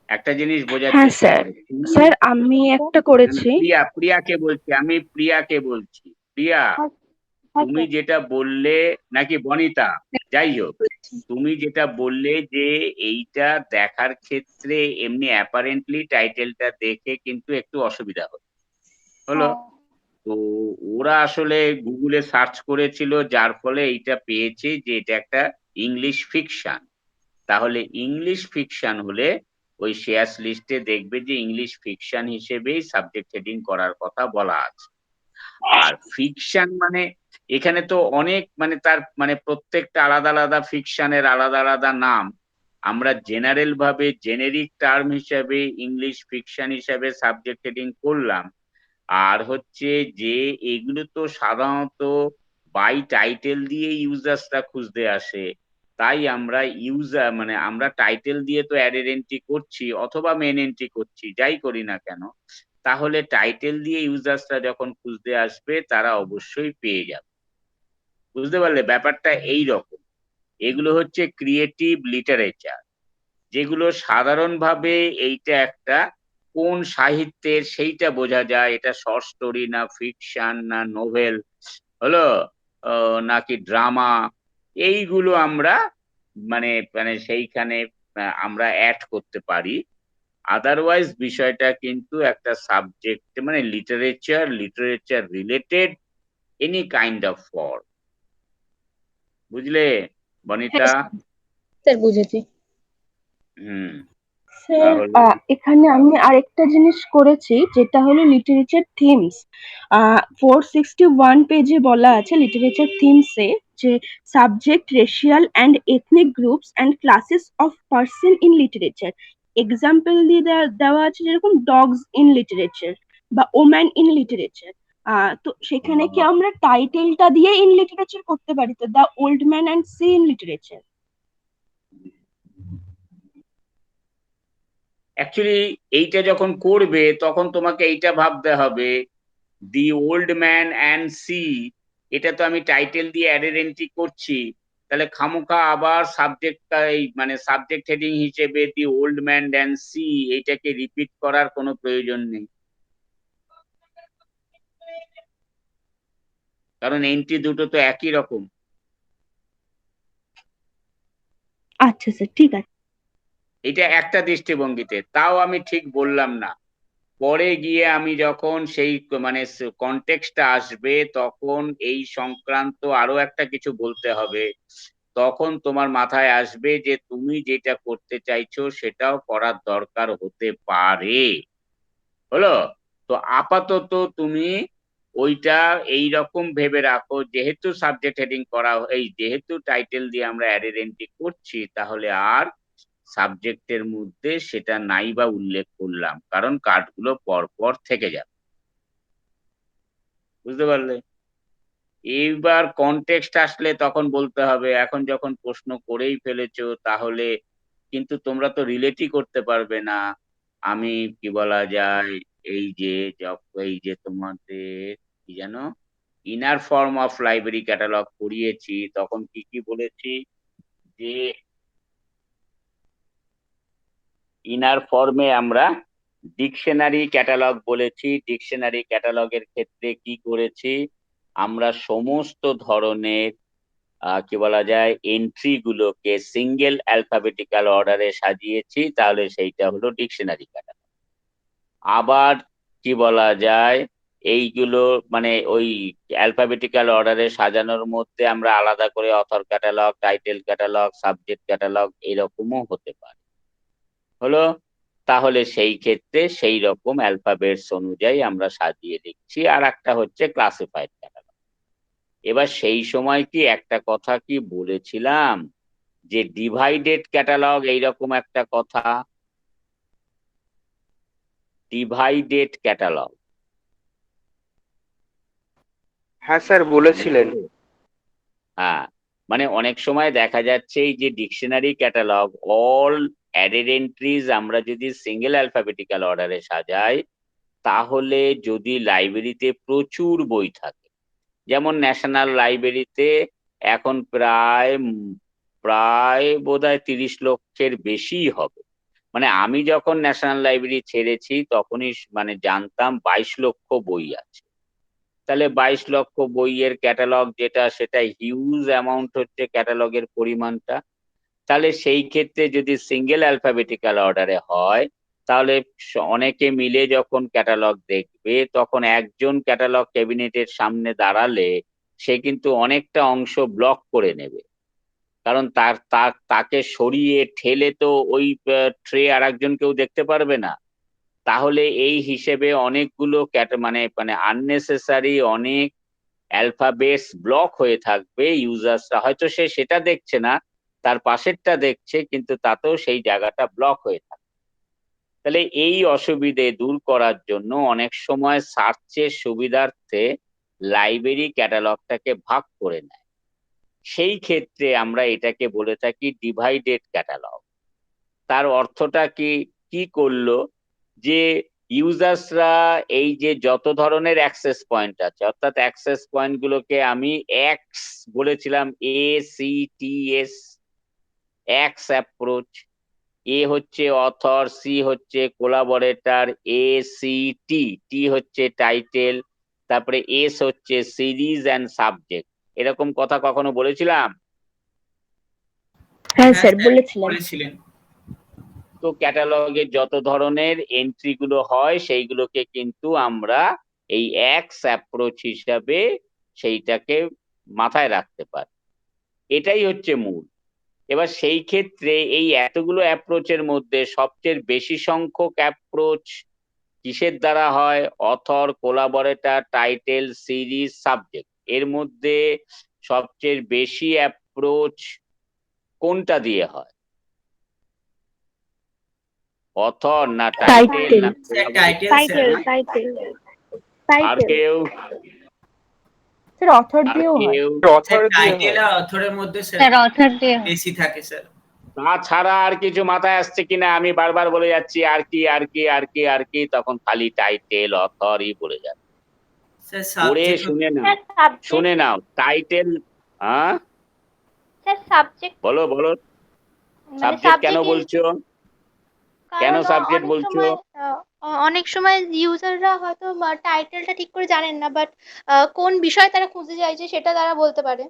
একটা জিনিস বোঝার
হ্যাঁ
চেষ্টা
স্যার।
করো। তুমি
স্যার আমি একটা
না, না,
করেছি।
প্রিয়াকে বলছি, আমি প্রিয়াকে বলছি। প্রিয়া,
হ্যাঁ, হ্যাঁ
তুমি
স্যার।
যেটা বললে, নাকি বনিতা, যাই হোক, তুমি যেটা বললে যে এইটা দেখার ক্ষেত্রে এমনি অ্যাপারেন্টলি টাইটেলটা দেখে কিন্তু একটু অসুবিধা হলো।
হ্যাঁ,
তো ওরা আসলে গুগলে সার্চ করেছিল, যার ফলে এইটা পেয়েছে যে এটা একটা ইংলিশ ফিকশন। তাহলে ইংলিশ ফিকশন হলে ওই শেয়ার্স লিস্টে দেখবে যে ইংলিশ ফিকশন হিসেবেই সাবজেক্ট হেডিং করার কথা বলা আছে। আর ফিকশন মানে এখানে তো অনেক মানে তার মানে প্রত্যেকটা আলাদা আলাদা ফিকশনের আলাদা আলাদা নাম। আমরা জেনারেল ভাবে জেনেরিক টার্ম হিসাবে ইংলিশ ফিকশন হিসাবে সাবজেক্ট হেডিং করলাম। আর হচ্ছে যে এগুলো তো সাধারণত বাই টাইটেল দিয়ে ইউজার্সরা খুঁজতে আসে। তাই আমরা ইউজার মানে আমরা টাইটেল দিয়ে তো অ্যাডের এন্ট্রি করছি অথবা মেন এন্ট্রি করছি, যাই করি না কেন, তাহলে টাইটেল দিয়ে ইউজার্সরা যখন খুঁজতে আসবে তারা অবশ্যই পেয়ে যাবে। বুঝতে পারলে ব্যাপারটা এই রকম। এগুলো হচ্ছে ক্রিয়েটিভ লিটারেচার, যেগুলো সাধারণভাবে এইটা একটা কোন সাহিত্যের সেইটা বোঝা যায়, এটা শর্ট স্টোরি না ফিকশন না নোভেল, হলো নাকি ড্রামা, এইগুলো আমরা মানে মানে সেইখানে আমরা অ্যাড করতে পারি। আদারওয়াইজ বিষয়টা কিন্তু একটা সাবজেক্ট মানে literature related any kind of form. বুঝলে বনিতা?
স্যার বুঝেছি।
হুম।
স্যার
তাহলে
এখানে আমি আরেকটা জিনিস করেছি, যেটা হলো লিটারেচার থিমস। 461 পেজে বলা আছে লিটারেচার থিমসে যে subject racial and ethnic groups and classes of person in literature. Example দিয়ে দেওয়া আছে যেরকম ডগস ইন লিটারেচার বা ওম্যান ইন লিটারেচার। তো সেখানে কি আমরা টাইটেলটা দিয়ে ইন লিটারেচার করতে পারি, তো the old man and sea in literature.
Actually এইটা যখন করবে তখন তোমাকে এইটা ভাবতে হবে, the old man and sea, এটা তো আমি টাইটেল দিয়ে অ্যাডের এন্ট্রি করছি, তাহলে খামোখা আবার সাবজেক্টটা এই মানে সাবজেক্ট হেডিং হিসেবে the old man and sea এইটাকে রিপিট করার কোনো প্রয়োজন নেই, কারণ এন্ট্রি দুটো তো একই রকম।
আচ্ছা স্যার, ঠিক আছে।
এটা একটা দৃষ্টিভঙ্গিতে, তাও আমি ঠিক বললাম না। পরে গিয়ে আমি যখন সেই মানে কনটেক্সটটা আসবে তখন এই সংক্রান্ত আরো একটা কিছু বলতে হবে, তখন তোমার মাথায় আসবে যে তুমি যেটা করতে চাইছো সেটাও করার দরকার হতে পারে। হলো? তো আপাতত তুমি ওইটা এই রকম ভেবে রাখো, যেহেতু সাবজেক্ট হেডিং করা, যেহেতু টাইটেল দিয়ে আমরা অ্যাডেড এন্ট্রি করছি, তাহলে আর সাবজেক্টের মধ্যে সেটা নাই বা উল্লেখ করলাম, কারণ কার্ডগুলো পরপর থেকে যাবে। বুঝতে পারলে? এইবার কনটেক্সট আসলে তখন বলতে হবে। এখন যখন প্রশ্ন করেই ফেলেছো, তাহলে কিন্তু তোমরা তো রিলেটই করতে পারবে না। আমি কি বলা যায়, এই যে তোমাদের কি যেন inner form of library catalogue করিয়েছি, তখন কি কি বলেছি যে ইনার ফর্মে আমরা ডিকশনারি ক্যাটালগ বলেছি। ডিকশনারি ক্যাটালগের ক্ষেত্রে কি করেছি, আমরা সমস্ত ধরনের কি বলা যায় এন্ট্রি গুলোকে সিঙ্গেল অ্যালফাবেটিক্যাল অর্ডারে সাজিয়েছি, তাহলে সেইটা হলো ডিকশনারি ক্যাটালগ। আবার কি বলা যায়, এইগুলো মানে ওই অ্যালফাবেটিক্যাল অর্ডারে সাজানোর মধ্যে আমরা আলাদা করে author catalogue, title catalogue, subject catalogue এরকমও হতে পারে। হলো? তাহলে সেই ক্ষেত্রে সেই রকম অ্যালফাবেটস অনুযায়ী আমরা সাজিয়ে লিখছি। আর একটা হচ্ছে ক্লাসিফাইড ক্যাটালগ। এবার সেই সময় কি একটা কথা কি বলেছিলাম যে ডিভাইডেড ক্যাটালগ, এইরকম একটা কথা, ডিভাইডেড ক্যাটালগ।
হ্যাঁ স্যার বলেছিলেন।
হ্যাঁ, মানে অনেক সময় দেখা যাচ্ছে এই যে dictionary catalogue, all added entries আমরা যদি সিঙ্গেল অ্যালফাবেটিক্যাল অর্ডারে সাজাই, তাহলে যদি লাইব্রেরিতে প্রচুর বই থাকে, যেমন ন্যাশনাল লাইব্রেরিতে এখন প্রায় বোধহয় 30 লক্ষের বেশি হবে। মানে আমি যখন ন্যাশনাল লাইব্রেরি ছেড়েছি তখনই মানে জানতাম 22 লক্ষ বই আছে। তাহলে 22 লক্ষ বইয়ের ক্যাটালগ যেটা, সেটা হিউজ অ্যামাউন্ট হচ্ছে ক্যাটালগের পরিমাণটা। তাহলে সেই ক্ষেত্রে যদি সিঙ্গেল অ্যালফাবেটিক্যাল অর্ডারে হয়, তাহলে অনেকে মিলে যখন ক্যাটালগ দেখবে, তখন একজন ক্যাটালগ ক্যাবিনেটের সামনে দাঁড়ালে সে কিন্তু অনেকটা অংশ ব্লক করে নেবে, কারণ তাকে সরিয়ে ঠেলে তো ওই ট্রে আর একজন কেউ দেখতে পারবে না। তাহলে এই হিসেবে অনেকগুলো মানে মানে আননেসেসারি অনেক অ্যালফাবেটস ব্লক হয়ে থাকবে। ইউজার্সরা হয়তো সেটা দেখছে না, তার পাশেরটা দেখছে, কিন্তু তাতেও সেই জায়গাটা ব্লক হয়ে থাকে। তাহলে এই অসুবিধে দূর করার জন্য অনেক সময় সার্চের সুবিধার্থে লাইব্রেরি ক্যাটালগটাকে ভাগ করে নেয়। সেই ক্ষেত্রে আমরা এটাকে বলে থাকি ডিভাইডেড ক্যাটালগ। তার অর্থটা কি কি করলো, যে ইউজার্সরা এই যে যত ধরনের অ্যাক্সেস পয়েন্ট আছে, অর্থাৎ অ্যাক্সেস পয়েন্ট গুলোকে আমি এক্স বলেছিলাম, ACTS, এক্স অ্যাপ্রোচ। এ হচ্ছে অথর, সি হচ্ছে কোলাবরেটর, ACT, টি হচ্ছে টাইটেল, তারপরে এস হচ্ছে সিরিজ অ্যান্ড সাবজেক্ট। এরকম কথা কখনো বলেছিলাম?
হ্যাঁ
হ্যাঁ
স্যার
স্যার
বলেছিলেন।
বলেছিলেন।
তো ক্যাটালগে যত ধরনের এন্ট্রি গুলো হয়, সেইগুলোকে কিন্তু আমরা এই এক্স অ্যাপ্রোচ হিসাবে সেইটাকে মাথায় রাখতে পারি। এটাই হচ্ছে মূল। এবার সেই ক্ষেত্রে এই এতগুলো অ্যাপ্রোচের মধ্যে সবচেয়ে বেশি সংখ্যক অ্যাপ্রোচ কিসের দ্বারা হয়? Author, collaborator, title, series, subject. এর মধ্যে সবচেয়ে বেশি অ্যাপ্রোচ কোনটা দিয়ে হয়? অথর না টাইটেল
টাইটেল।
না
sir
collaborator?
Title sir.
Title
আর
টাইটেল
কেউ?
স্যার অথর
আর
দিয়েও হয়।
কেউ?
স্যার
অথর দিয়ে
টাইটেল
হয়।
আর অথরের মধ্যে স্যার
স্যার অথর দিয়ে
বেশি থাকে স্যার।
তাছাড়া আর কিছু মাথায় আসছে কিনা? আমি বারবার বলে যাচ্ছি আর কি আর কি আর কি আর কি, তখন খালি টাইটেল অথরই বলে যাচ্ছে।
স্যার
পড়ে
সাবজেক্ট
শুনে নাও,
স্যার সাবজেক্ট
শুনে নাও টাইটেল। হ্যাঁ
স্যার সাবজেক্ট
বলো বলো,
মানে
সাবজেক্ট কেন
সাবজেক্ট
বলছো? কেন
কারণ
সাবজেক্ট বলছো?
অনেক সময় ইউজাররা হয়তো টাইটেলটা ঠিক করে জানেন না, বাট কোন বিষয় তারা খুঁজে চাইছে সেটা তারা বলতে পারে।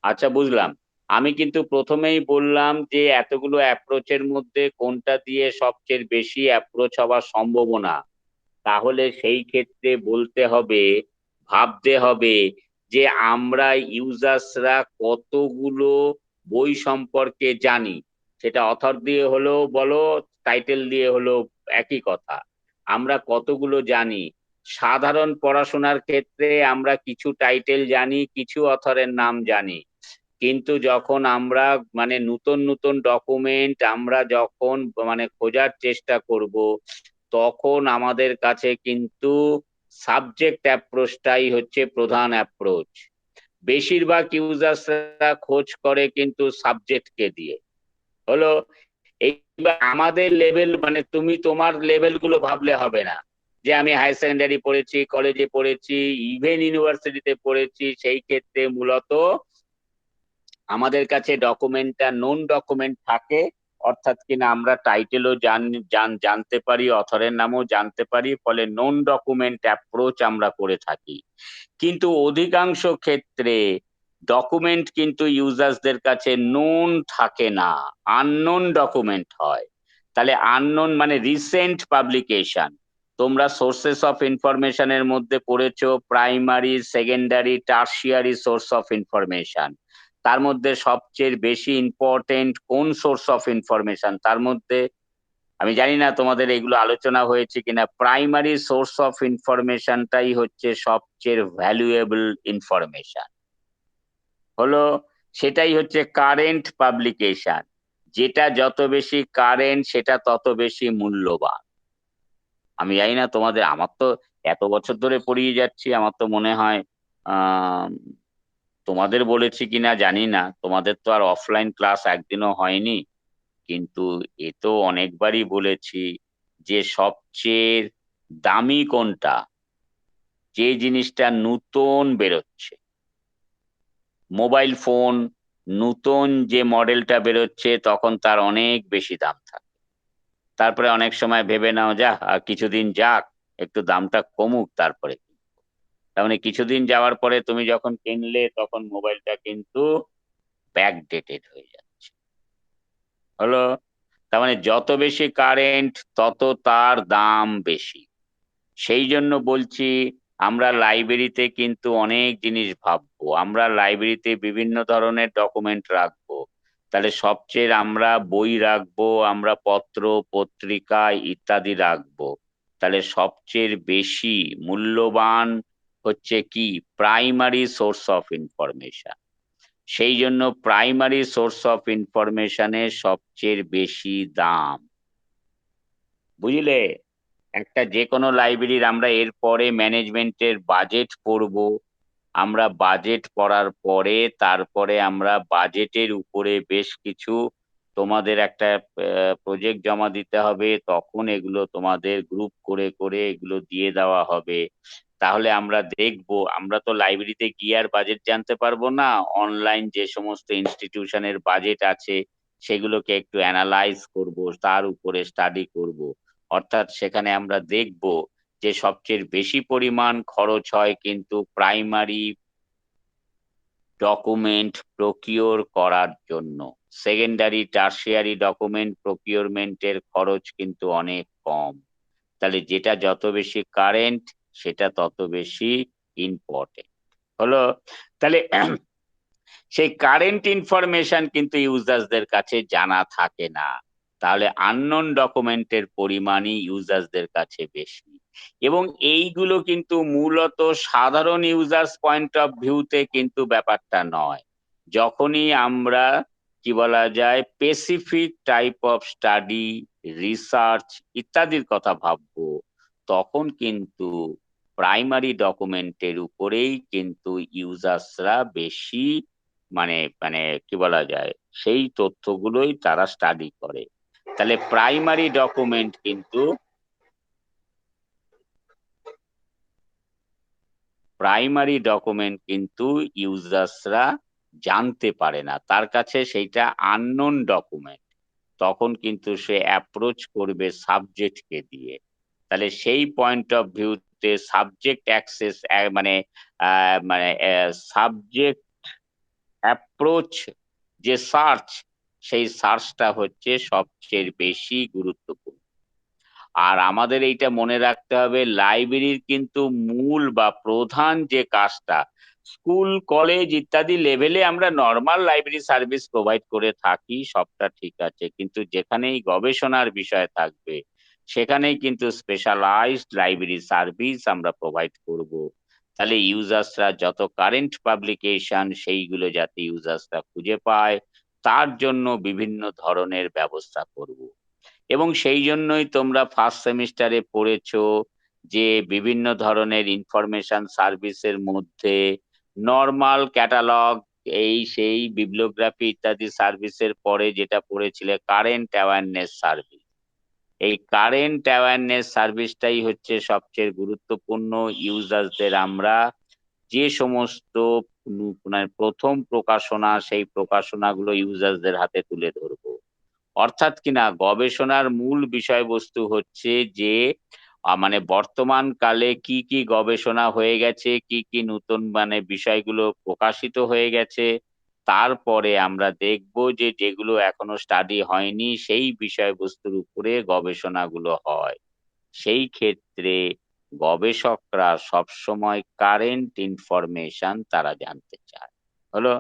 আচ্ছা বুঝলাম। আমি কিন্তু প্রথমেই বললাম যে এতগুলো অ্যাপ্রোচের মধ্যে কোনটা দিয়ে সবচেয়ে বেশি অ্যাপ্রোচ হওয়ার সম্ভাবনা। তাহলে সেই ক্ষেত্রে বলতে হবে, ভাবতে হবে যে আমরা ইউজার্সরা কতগুলো বই সম্পর্কে জানি। সেটা অথর দিয়ে হলেও বলো, টাইটেল দিয়ে হলেও একই কথা। আমরা কতগুলো জানি, সাধারণ পড়াশোনার ক্ষেত্রে আমরা কিছু টাইটেল জানি, কিছু অথরের নাম জানি, কিন্তু যখন আমরা মানে নতুন নতুন ডকুমেন্ট আমরা যখন মানে খোঁজার চেষ্টা করব, তখন আমাদের কাছে কিন্তু সাবজেক্ট অ্যাপ্রোচটাই হচ্ছে প্রধান অ্যাপ্রোচ। বেশিরভাগ ইউজার্সরা খোঁজ করে কিন্তু সাবজেক্টকে দিয়ে। হলো এইবার আমাদের লেভেল মানে তুমি তোমার লেভেল গুলো ভাবলে হবে না যে আমি হাই সেকেন্ডারি পড়েছি, কলেজে পড়েছি, ইভেন ইউনিভার্সিটিতে পড়েছি। সেই ক্ষেত্রে মূলত আমাদের কাছে ডকুমেন্টটা নন ডকুমেন্ট থাকে, অর্থাৎ কিনা আমরা টাইটেলও জানতে পারি, অথরের নামও জানতে পারি, ফলে নন ডকুমেন্ট অ্যাপ্রোচ আমরা করে থাকি। কিন্তু অধিকাংশ ক্ষেত্রে ডকুমেন্ট কিন্তু ইউজার্সদের কাছে নোন থাকে না, আননোন ডকুমেন্ট হয়। তাহলে আননোন মানে রিসেন্ট পাবলিকেশন। তোমরা সোর্সেস অফ ইনফরমেশনের মধ্যে পড়েছো primary, secondary, tertiary source of information. তার মধ্যে সবচেয়ে বেশি ইম্পর্টেন্ট কোন সোর্স অফ ইনফরমেশন? তার মধ্যে আমি জানি না তোমাদের এগুলো আলোচনা হয়েছে কিনা, প্রাইমারি সোর্স অফ ইনফরমেশনটাই হচ্ছে সবচেয়ে ভ্যালুয়েবল ইনফরমেশন। হলো সেটাই হচ্ছে কারেন্ট পাবলিকেশন। যেটা যত বেশি কারেন্ট সেটা তত বেশি মূল্যবান। আমি জানি না তোমাদের, আমার তো এত বছর ধরে পড়িয়ে যাচ্ছি, আমার তো মনে হয় আহ তোমাদের বলেছি কিনা জানি না, তোমাদের তো আর অফলাইন ক্লাস একদিনও হয়নি, কিন্তু এ তো অনেকবারই বলেছি যে সবচেয়ে দামি কোনটা, যে জিনিসটা নতুন বেরোচ্ছে, মোবাইল ফোন নতুন যে মডেলটা বেরোচ্ছে তখন তার অনেক বেশি দাম থাকে। তারপরে অনেক সময় ভেবে নাও যা আর কিছুদিন যাক, একটু দামটা কমুক তারপরে কিনবো। তার মানে কিছুদিন যাওয়ার পরে তুমি যখন কিনলে তখন মোবাইলটা কিন্তু ব্যাকডেটেড হয়ে যাচ্ছে। হলো তার মানে যত বেশি কারেন্ট তত তার দাম বেশি। সেই জন্য বলছি আমরা লাইব্রেরিতে কিন্তু অনেক জিনিস ভাববো, আমরা লাইব্রেরিতে বিভিন্ন ধরনের ডকুমেন্ট রাখবো। তাহলে সবচেয়ে আমরা বই রাখবো, আমরা পত্র পত্রিকা ইত্যাদি রাখবো। তাহলে সবচেয়ে বেশি মূল্যবান হচ্ছে কি? Primary source of information. সেই জন্য প্রাইমারি সোর্স অফ ইনফরমেশনের সবচেয়ে বেশি দাম। বুঝলে? একটা যে কোনো লাইব্রেরির আমরা এরপরে ম্যানেজমেন্টের বাজেট পড়ব। আমরা বাজেট পড়ার পরে তারপরে আমরা বাজেটের উপরে বেশ কিছু তোমাদের একটা প্রজেক্ট জমা দিতে হবে, তখন এগুলো তোমাদের গ্রুপ করে করে এগুলো দিয়ে দেওয়া হবে। তাহলে আমরা দেখব, আমরা তো লাইব্রেরিতে গিয়ে আর বাজেট জানতে পারবো না, অনলাইন যে সমস্ত ইনস্টিটিউশনের বাজেট আছে সেগুলোকে একটু অ্যানালাইজ করব, তার উপরে স্টাডি করব। অর্থাৎ সেখানে আমরা দেখব যে সবচেয়ে বেশি পরিমাণ খরচ হয় কিন্তু প্রাইমারি ডকুমেন্ট প্রকিওর করার জন্য। সেকেন্ডারি টার্সিয়ারি ডকুমেন্ট প্রকিওরমেন্টের খরচ কিন্তু অনেক কম। তাহলে যেটা যত বেশি কারেন্ট সেটা তত বেশি ইম্পর্টেন্ট। হলো তাহলে সেই কারেন্ট ইনফরমেশন কিন্তু ইউজার্সদের কাছে জানা থাকে না। তাহলে আননোন ডকুমেন্টের পরিমাণই ইউজার্সদের কাছে বেশি। এবং এইগুলো কিন্তু মূলত সাধারণ ইউজার্স পয়েন্ট অফ ভিউতে কিন্তু ব্যাপারটা নয়। যখনই আমরা কি বলা যায় specific type of study, research ইত্যাদির কথা ভাববো, তখন কিন্তু প্রাইমারি ডকুমেন্টের উপরেই কিন্তু ইউজার্সরা বেশি মানে মানে কি বলা যায় সেই তথ্যগুলোই তারা স্টাডি করে। তাহলে প্রাইমারি ডকুমেন্ট কিন্তু ইউজার্সরা জানতে পারে না, তার কাছে সেইটা আননোন ডকুমেন্ট। তখন কিন্তু সে অ্যাপ্রোচ করবে সাবজেক্টকে দিয়ে। তাহলে সেই পয়েন্ট অফ ভিউতে সাবজেক্ট অ্যাক্সেস মানে মানে সাবজেক্ট অ্যাপ্রোচ যে সার্চ, সেই সার্চটা হচ্ছে সবচেয়ে বেশি গুরুত্বপূর্ণ। আর আমাদের এইটা মনে রাখতে হবে, লাইব্রেরির কিন্তু মূল বা প্রধান যে কাজটা, স্কুল কলেজ ইত্যাদি লেভেলে আমরা নর্মাল লাইব্রেরি সার্ভিস প্রোভাইড করে থাকি, সবটা ঠিক আছে, কিন্তু যেখানেই গবেষণার বিষয় থাকবে সেখানেই কিন্তু স্পেশালাইজড লাইব্রেরি সার্ভিস আমরা প্রোভাইড করব। তাহলে ইউজার্সরা যত কারেন্ট পাবলিকেশন সেইগুলো যাতে ইউজার্সরা খুঁজে পায়, তার জন্য বিভিন্ন ধরনের ব্যবস্থা করব। এবং সেই জন্যই তোমরা ফার্স্ট সেমিস্টারে পড়েছো যে বিভিন্ন ধরনের ইনফরমেশন সার্ভিসের মধ্যে নরমাল ক্যাটালগ, এই সেই বিবলিওগ্রাফি ইত্যাদি সার্ভিসের পরে যেটা পড়েছিলে কারেন্ট অ্যাওয়ারনেস সার্ভিস। এই কারেন্ট অ্যাওয়ারনেস সার্ভিসটাই হচ্ছে সবচেয়ে গুরুত্বপূর্ণ। ইউজার্সদের আমরা যে সমস্ত মানে প্রথম প্রকাশনা, সেই প্রকাশনাগুলো ইউজার্সদের হাতে তুলে ধরবো। অর্থাৎ কিনা গবেষণার মূল বিষয়বস্তু হচ্ছে যে মানে বর্তমান কালে কি কি গবেষণা হয়ে গেছে, কি কি নতুন মানে বিষয়গুলো প্রকাশিত হয়ে গেছে, তারপরে আমরা দেখব যে যেগুলো এখনো স্টাডি হয়নি সেই বিষয়বস্তুর উপরে গবেষণাগুলো হয়। সেই ক্ষেত্রে গবেষকরা সবসময় কারেন্ট ইনফরমেশন তারা জানতে চায়। হলো।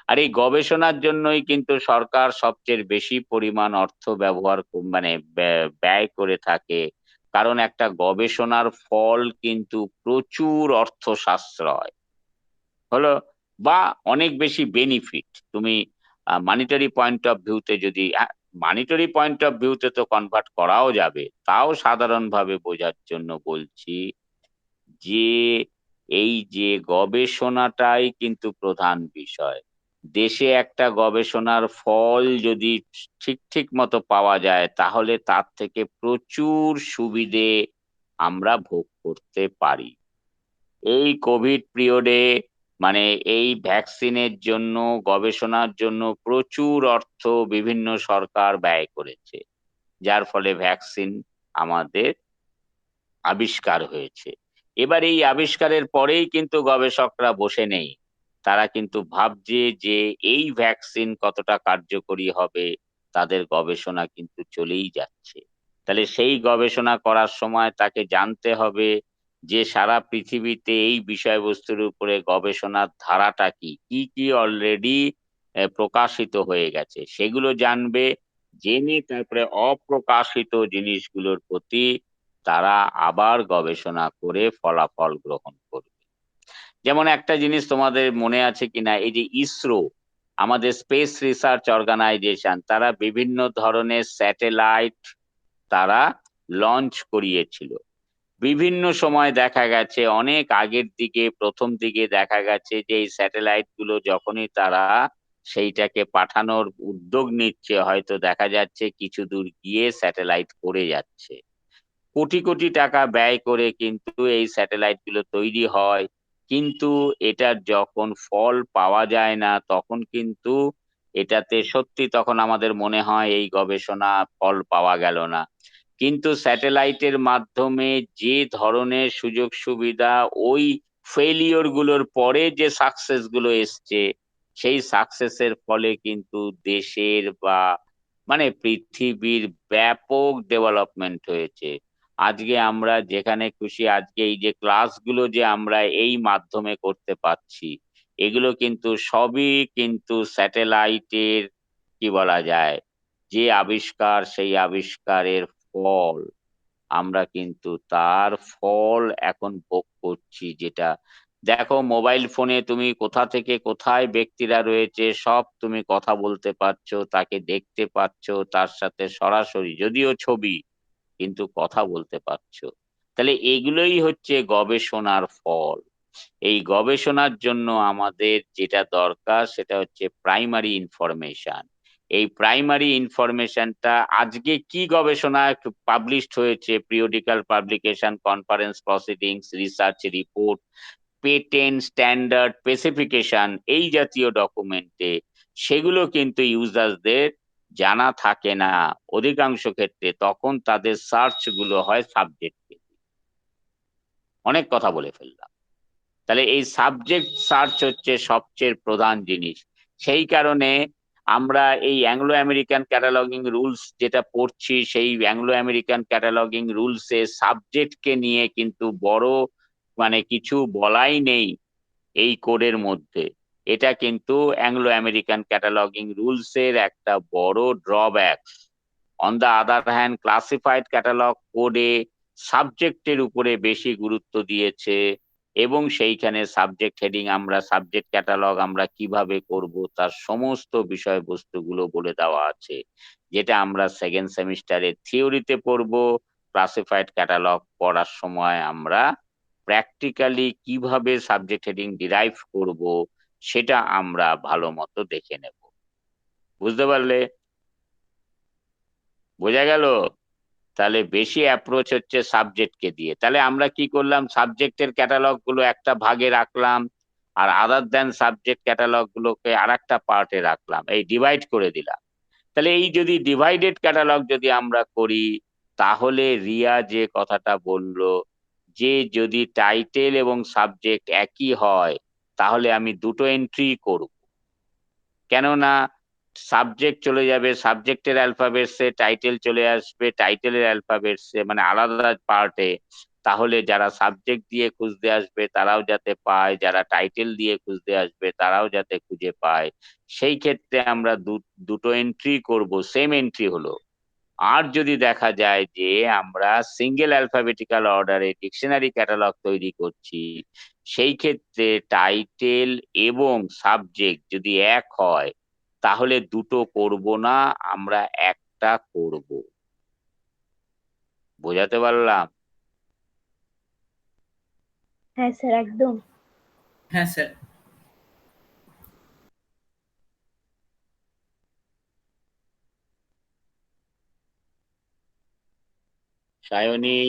আর এই গবেষণার জন্যই কিন্তু সরকার সবচেয়ে বেশি পরিমাণ অর্থ মানে ব্যয় করে থাকে। কারণ একটা গবেষণার ফল কিন্তু প্রচুর অর্থ সাশ্রয়। হলো। বা অনেক বেশি বেনিফিট। তুমি মানিটারি পয়েন্ট অফ ভিউতে যদি মানিটারি পয়েন্ট অফ ভিউতে তো কনভার্ট করাও যাবে, তাও সাধারণভাবে বোঝার জন্য বলছি যে এই যে গবেষণাটাই কিন্তু প্রধান বিষয়। দেশে একটা গবেষণার ফল যদি ঠিক মতো পাওয়া যায়, তাহলে তার থেকে প্রচুর সুবিধে আমরা ভোগ করতে পারি। এই কোভিড পিরিয়ডে মানে এই ভ্যাকসিনের জন্য, গবেষণার জন্য প্রচুর অর্থ বিভিন্ন সরকার ব্যয় করেছে, যার ফলে ভ্যাকসিন আমাদের আবিষ্কার হয়েছে। এবার এই আবিষ্কারের পরেই কিন্তু গবেষকরা বসে নেই। তারা কিন্তু ভাবছে যে এই ভ্যাকসিন কতটা কার্যকরী হবে, তাদের গবেষণা কিন্তু চলেই যাচ্ছে। তাহলে সেই গবেষণা করার সময় তাকে জানতে হবে যে সারা পৃথিবীতে এই বিষয়বস্তুর উপরে গবেষণার ধারাটা কি, কি কি অলরেডি প্রকাশিত হয়ে গেছে সেগুলো জানবে। জেনে তারপরে অপ্রকাশিত জিনিসগুলোর প্রতি তারা আবার গবেষণা করে ফলাফল গ্রহণ করবে। যেমন একটা জিনিস তোমাদের মনে আছে কিনা, এই যে ইসরো আমাদের স্পেস রিসার্চ অর্গানাইজেশন, তারা বিভিন্ন ধরনের স্যাটেলাইট তারা লঞ্চ করিয়েছিল। বিভিন্ন সময় দেখা গেছে অনেক আগের দিকে, প্রথম দিকে দেখা গেছে যে এই স্যাটেলাইট গুলো যখনই তারা সেইটাকে পাঠানোর উদ্যোগ নিচ্ছে, হয়তো দেখা যাচ্ছে কিছু দূর গিয়ে স্যাটেলাইট পড়ে যাচ্ছে। কোটি কোটি টাকা ব্যয় করে কিন্তু এই স্যাটেলাইট গুলো তৈরি হয়, কিন্তু এটার যখন ফল পাওয়া যায় না, তখন কিন্তু এটাতে সত্যি তখন আমাদের মনে হয় এই গবেষণা ফল পাওয়া গেল না। কিন্তু স্যাটেলাইটের মাধ্যমে যে ধরনের সুযোগ সুবিধা, ওই ফেলিওর গুলোর পরে যে সাকসেস গুলো এসছে, সেই সাকসেসের ফলে কিন্তু দেশের বা মানে পৃথিবীর ব্যাপক ডেভেলপমেন্ট হয়েছে। আজকে আমরা যেখানে খুশি, আজকে এই যে ক্লাসগুলো যে আমরা এই মাধ্যমে করতে পারছি, এগুলো কিন্তু সবই কিন্তু স্যাটেলাইটের কি বলা যায় যে আবিষ্কার, সেই আবিষ্কারের ফল। আমরা কিন্তু তার ফল এখন ভোগ করছি। যেটা দেখো মোবাইল ফোনে তুমি কোথা থেকে কোথায় ব্যক্তিরা রয়েছে সব তুমি কথা বলতে পারছো, তাকে দেখতে পাচ্ছো, তার সাথে সরাসরি যদিও ছবি, কিন্তু কথা বলতে পারছো। তাহলে এগুলোই হচ্ছে গবেষণার ফল। এই গবেষণার জন্য আমাদের যেটা দরকার সেটা হচ্ছে প্রাইমারি ইনফরমেশন। এই প্রাইমারি ইনফরমেশনটা আজকে কি গবেষণা পাবলিশড হয়েছে, periodical publication, conference proceedings, research report, patent, standard, specification, এই জাতীয় ডকুমেন্টে সেগুলো কিন্তু ইউজার্সদের জানা থাকে না অধিকাংশ ক্ষেত্রে। তখন তাদের সার্চ গুলো হয় সাবজেক্টে। অনেক কথা বলে ফেললাম। তাহলে এই সাবজেক্ট সার্চ হচ্ছে সবচেয়ে প্রধান জিনিস। সেই কারণে আমরা এই অ্যাংলো আমেরিকান ক্যাটালগিং রুলস যেটা পড়ছি, সেই অ্যাংলো আমেরিকান ক্যাটালগিং রুলসে সাবজেক্টকে নিয়ে কিন্তু বড় মানে কিছু বলাই নেই এই কোডের মধ্যে। এটা কিন্তু অ্যাংলো আমেরিকান ক্যাটালগিং রুলসের একটা বড় drawback. On the other hand classified catalogue কোডে সাবজেক্টের উপরে বেশি গুরুত্ব দিয়েছে এবং সেইখানে সাবজেক্ট হেডিং আমরা সাবজেক্ট ক্যাটালগ আমরা কিভাবে করব তার সমস্ত বিষয়বস্তুগুলো বলে দেওয়া আছে, যেটা আমরা সেকেন্ড সেমিস্টারে থিওরিতে পড়বো। ক্লাসিফাইড ক্যাটালগ পড়ার সময় আমরা প্র্যাকটিক্যালি কিভাবে সাবজেক্ট হেডিং ডিরাইভ করব সেটা আমরা ভালো মতো দেখে নেব। বুঝতে পারলে? বোঝা গেল? তাহলে বেশি অ্যাপ্রোচ হচ্ছে সাবজেক্টকে দিয়ে। তাহলে আমরা কি করলাম, সাবজেক্টের ক্যাটালগ গুলো একটা ভাগে রাখলাম আর আদার দ্যান সাবজেক্ট ক্যাটালগ গুলোকে আর একটা পার্টে রাখলাম, এই ডিভাইড করে দিলাম। তাহলে এই যদি ডিভাইডেড ক্যাটালগ যদি আমরা করি, তাহলে রিয়া যে কথাটা বললো যে যদি টাইটেল এবং সাবজেক্ট একই হয় তাহলে আমি দুটো এন্ট্রি করব, কেননা সাবজেক্ট চলে যাবে সাবজেক্টের অ্যালফাবেটসে, টাইটেল চলে আসবে টাইটেলের অ্যালফাবেটসে, মানে আলাদা পার্টে। তাহলে যারা সাবজেক্ট দিয়ে খুঁজতে আসবে তারাও যাতে পায়, যারা টাইটেল দিয়ে খুঁজতে আসবে তারাও যাতে খুঁজে পায়। সেই ক্ষেত্রে আমরা দুটো এন্ট্রি করব, সেম এন্ট্রি হলো। আর যদি দেখা যায় যে আমরা সিঙ্গেল অ্যালফাবেটিক্যাল অর্ডারে ডিকশনারি ক্যাটালগ তৈরি করছি, সেই ক্ষেত্রে টাইটেল এবং সাবজেক্ট যদি এক হয় তাহলে দুটো করব না, আমরা একটা করব। বোঝাতে পারলাম?
হ্যাঁ স্যার, একদম।
হ্যাঁ স্যার।
সায়নী,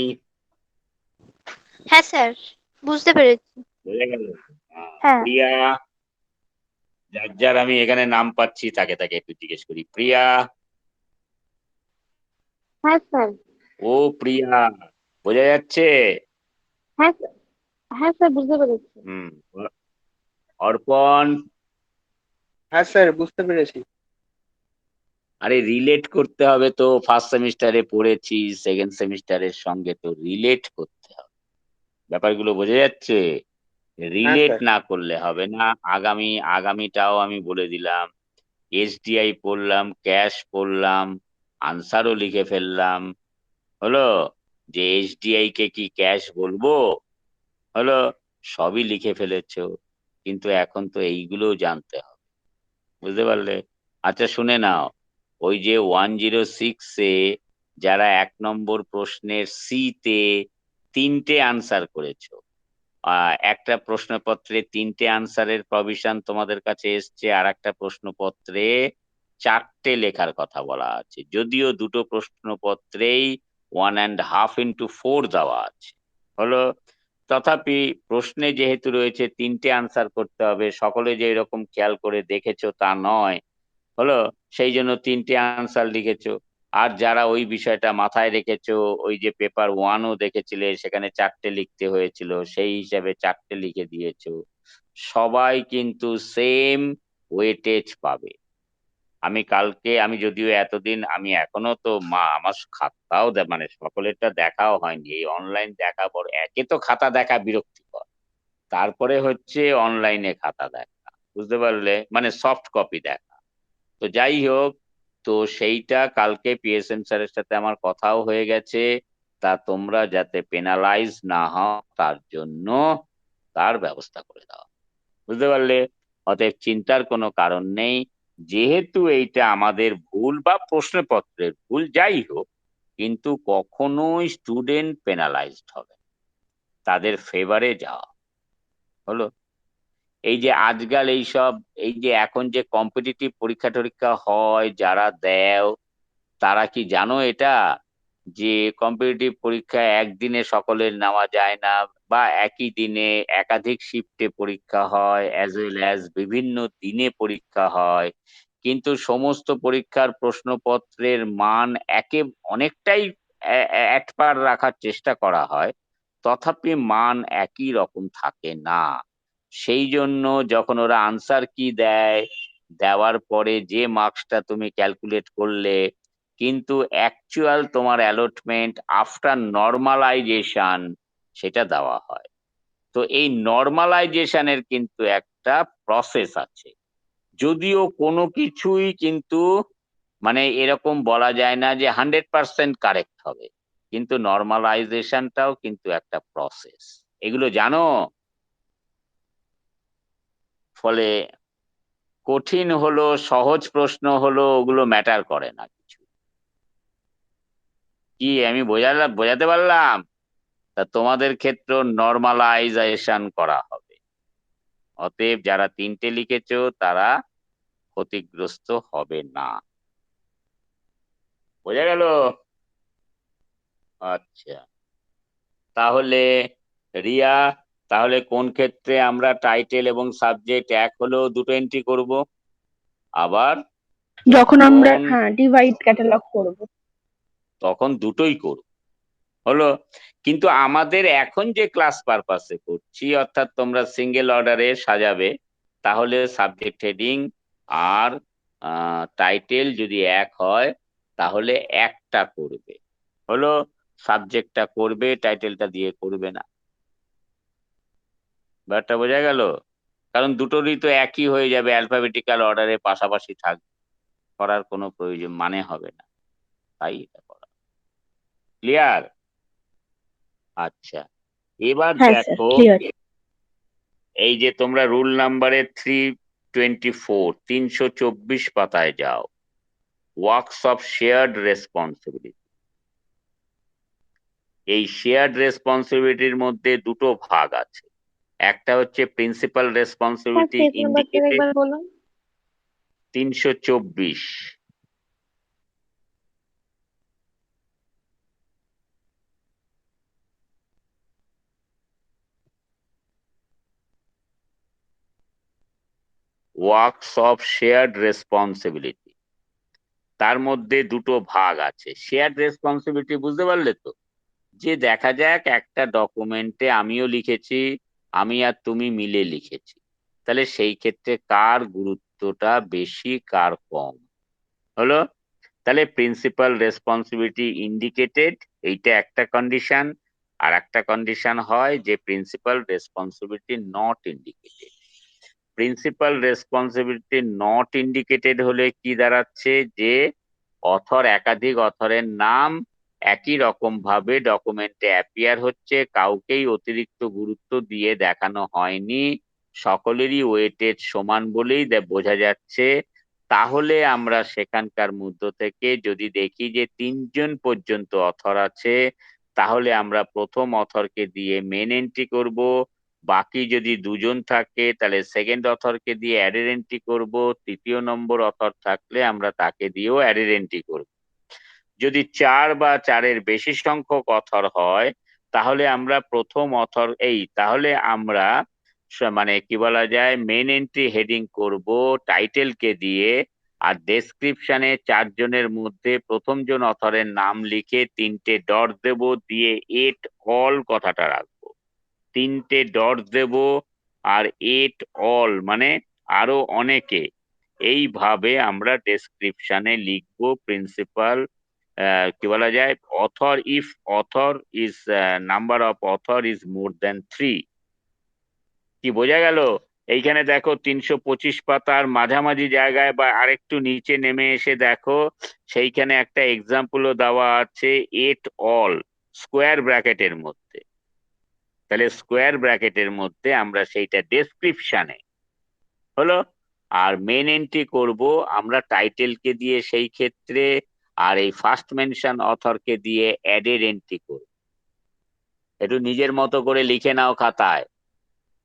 হ্যাঁ স্যার, বুঝতে পেরেছি।
বোঝা গেল?
হ্যাঁ।
প্রিয়া, যার যার আমি এখানে নাম পাচ্ছি তাকে তাকে একটু জিজ্ঞেস করি। প্রিয়া,
হ্যাঁ স্যার।
ও প্রিয়া, বোঝা যাচ্ছে?
হ্যাঁ স্যার। হ্যাঁ স্যার, বুঝতে পেরেছি।
হুম। অর্পণ,
হ্যাঁ স্যার, বুঝতে পেরেছি।
আরে রিলেট করতে হবে তো, ফার্স্ট সেমিস্টারে পড়েছি, সেকেন্ড সেমিস্টারের সঙ্গে তো রিলেট করতে হবে। ব্যাপারগুলো বোঝা যাচ্ছে?
হ্যাঁ
রিলেট
স্যার।
না করলে হবে না। আগামীটাও আমি বলে দিলাম, এসডিআই পড়লাম, ক্যাশ পড়লাম, আনসারও লিখে ফেললাম। হলো যে এসডিআই কে কি ক্যাশ বলবো, হলো সবই লিখে ফেলেছো, কিন্তু এখন তো এইগুলোও জানতে হবে। বুঝতে পারলে? আচ্ছা শুনে নাও, ওই যে 106-এ যারা 1 নম্বর প্রশ্নের সি তে 3টে আনসার করেছো, একটা প্রশ্নপত্রে 3টে আনসারের প্রভিশন তোমাদের কাছে এসছে, আর একটা প্রশ্নপত্রে 4টে লেখার কথা বলা আছে, যদিও দুটো প্রশ্নপত্রেই 1.5 into 4 দেওয়া আছে। হলো, তথাপি প্রশ্নে যেহেতু রয়েছে 3টে আনসার করতে হবে, সকলে যে এরকম খেয়াল করে দেখেছো তা নয়। হলো, সেই জন্য 3টে আনসার লিখেছো। আর যারা ওই বিষয়টা মাথায় রেখেছো, ওই যে পেপার 1ও দেখেছিলে সেখানে 4টে লিখতে হয়েছিল, সেই হিসাবে 4টে লিখে দিয়েছো। সবাই কিন্তু সেম ওয়েটেজ পাবে। আমি যদিও এতদিন আমি এখনো তো আমার খাতাও মানে সকলেরটা দেখাও হয়নি, এই অনলাইন দেখা বড়, একে তো খাতা দেখা বিরক্তিকর, তারপরে হচ্ছে অনলাইনে খাতা দেখা, বুঝতে পারলে, মানে সফট কপি দেখা। তো যাই হোক, তো সেইটা কালকে পিএসএম স্যারের সাথে আমার কথাও হয়ে গেছে, তা তোমরা যাতে পেনালাইজ না হও তার জন্য তার ব্যবস্থা করে দাও। বুঝতে পারলে? অতএব চিন্তার কোনো কারণ নেই, যেহেতু এইটা আমাদের ভুল বা প্রশ্নপত্রের ভুল যাই হোক, কিন্তু কখনোই স্টুডেন্ট পেনালাইজড হবে না। তাদের ফেভারে যাওয়া। হলো, এই যে আজকাল এই যে এখন যে কম্পিটিটিভ পরীক্ষা টরীক্ষা হয় যারা দেও, তারা কি জানো এটা, যে কম্পিটিটিভ পরীক্ষা একদিনে সকলের নেওয়া যায় না, বা একই দিনে একাধিক শিফটে পরীক্ষা হয়, অ্যাজ ওয়েল অ্যাজ বিভিন্ন দিনে পরীক্ষা হয়, কিন্তু সমস্ত পরীক্ষার প্রশ্নপত্রের মান অনেকটাই একপার রাখার চেষ্টা করা হয়, তথাপি মান একই রকম থাকে না। সেই জন্য যখন ওরা আনসার কি দেয়, দেওয়ার পরে যে মার্কসটা তুমি ক্যালকুলেট করলে, কিন্তু অ্যাকচুয়াল তোমার অ্যালটমেন্ট আফটার নর্মালাইজেশন সেটা দেওয়া হয়। তো এই নর্মালাইজেশনের কিন্তু একটা প্রসেস আছে, যদিও কোনো কিছুই কিন্তু মানে এরকম বলা যায় না যে 100% কারেক্ট হবে, কিন্তু নর্মালাইজেশনটাও কিন্তু একটা প্রসেস, এগুলো জানো। ফলে কঠিন হলো সহজ প্রশ্ন হলো ওগুলো ম্যাটার করে না কিছু। কি আমি বোঝাতে পারলাম? তা তোমাদের ক্ষেত্রে নর্মালাইজেশন করা হবে, অতএব যারা 3টে লিখেছো তারা ক্ষতিগ্রস্ত হবে না। বোঝা গেল? আচ্ছা, তাহলে রিয়া, তাহলে কোন ক্ষেত্রে আমরা টাইটেল এবং সাবজেক্ট এক হলেও দুটো এন্ট্রি করব, আবার
যখন আমরা
যখন
ডিভাইড ক্যাটালগ করব।
তখন দুটোই করব, হলো। কিন্তু আমাদের এখন যে ক্লাস পারপাসে করছি, অর্থাৎ তোমরা সিঙ্গেল অর্ডারে সাজাবে, তাহলে সাবজেক্ট হেডিং আর টাইটেল যদি এক হয় তাহলে একটা করবে, হলো। সাবজেক্টটা করবে, টাইটেলটা দিয়ে করবে না। ব্যাপারটা বোঝা গেল? কারণ দুটোরই তো একই হয়ে যাবে, অ্যালফাবেটিক্যাল অর্ডারে পাশাপাশি থাকবে, করার কোনো প্রয়োজন মানে হবে না, তাই এটা করা। ক্লিয়ার? আচ্ছা, এবার
হ্যাঁ স্যার,
দেখো,
ক্লিয়ার।
এই যে তোমরা রুল নাম্বারে 324 পাতায় যাও, ওয়ার্কস অফ শেয়ার্ড রেসপন্সিবিলিটি। এই শেয়ার্ড রেসপন্সিবিলিটির মধ্যে দুটো ভাগ আছে, একটা হচ্ছে প্রিন্সিপাল
স্যার
রেসপন্সিবিলিটি
পেজ নাম্বারটা
ইন্ডিকেটেড
একবার বলুন।
324। ওয়ার্কস অফ শেয়ার্ড রেসপন্সিবিলিটি, তার মধ্যে দুটো ভাগ আছে। শেয়ার্ড রেসপন্সিবিলিটি বুঝতে পারলে তো, যে দেখা যাক একটা ডকুমেন্টে আমিও লিখেছি, আমি আর তুমি মিলে লিখেছি, তাহলে সেই ক্ষেত্রে কার গুরুত্বটা বেশি কার কম, হলো। তাহলে প্রিন্সিপাল রেসপন্সিবিলিটি ইন্ডিকেটেড, এইটা একটা কন্ডিশন। আর একটা কন্ডিশন হয় যে principal responsibility not indicated. Principal responsibility not indicated হলে কি দাঁড়াচ্ছে, যে অথর একাধিক অথরের নাম একই রকম ভাবে ডকুমেন্টে অ্যাপিয়ার হচ্ছে, কাউকেই অতিরিক্ত গুরুত্ব দিয়ে দেখানো হয়নি, সকলেরই ওয়েটেজ সমান বলেই বোঝা যাচ্ছে। তাহলে আমরা সেখানকার মধ্য থেকে যদি দেখি যে 3জন পর্যন্ত অথর আছে, তাহলে আমরা প্রথম অথরকে দিয়ে মেন এন্ট্রি করব। বাকি যদি 2জন থাকে তাহলে সেকেন্ড অথরকে দিয়ে অ্যাডেড এন্ট্রি করব। তৃতীয় নম্বর অথর থাকলে আমরা তাকে দিয়েও অ্যাডেড এন্ট্রি করব। যদি 4 বা 4-এর বেশি সংখ্যক অথর হয়, তাহলে আমরা প্রথম অথর তাহলে আমরা মানে কি বলা যায়, মেন এন্ট্রি হেডিং করব টাইটেলকে দিয়ে, আর ডেসক্রিপশনে 4জনের মধ্যে প্রথম জন অথরের নাম লিখে 3টে ডট দেব, দিয়ে এট অল কথাটা রাখবো। 3টে dot Dev R at all মানে আরো অনেকে, এইভাবে আমরা ডেসক্রিপশনে লিখবো প্রিন্সিপাল কি বলা যায়, author if author is number of author is more than 3। কি বোঝা গেল? এইখানে দেখো 325 পাতার মাঝামাঝি জায়গায় বা আরেকটু নিচে নেমে এসে দেখো, সেইখানে একটা এক্সাম্পলও দেওয়া আছে, এট অল স্কোয়ার ব্র্যাকেটের মধ্যে। তাহলে স্কোয়ার ব্র্যাকেটের মধ্যে আমরা সেইটা ডেসক্রিপশনে, হলো। আর মেন এন্ট্রি করব আমরা টাইটেলকে দিয়ে সেই ক্ষেত্রে, আর এই ফার্স্ট মেনশন অথরকে দিয়ে অ্যাডেড এন্ট্রি করব। একটু নিজের মতো করে লিখে নাও খাতায়।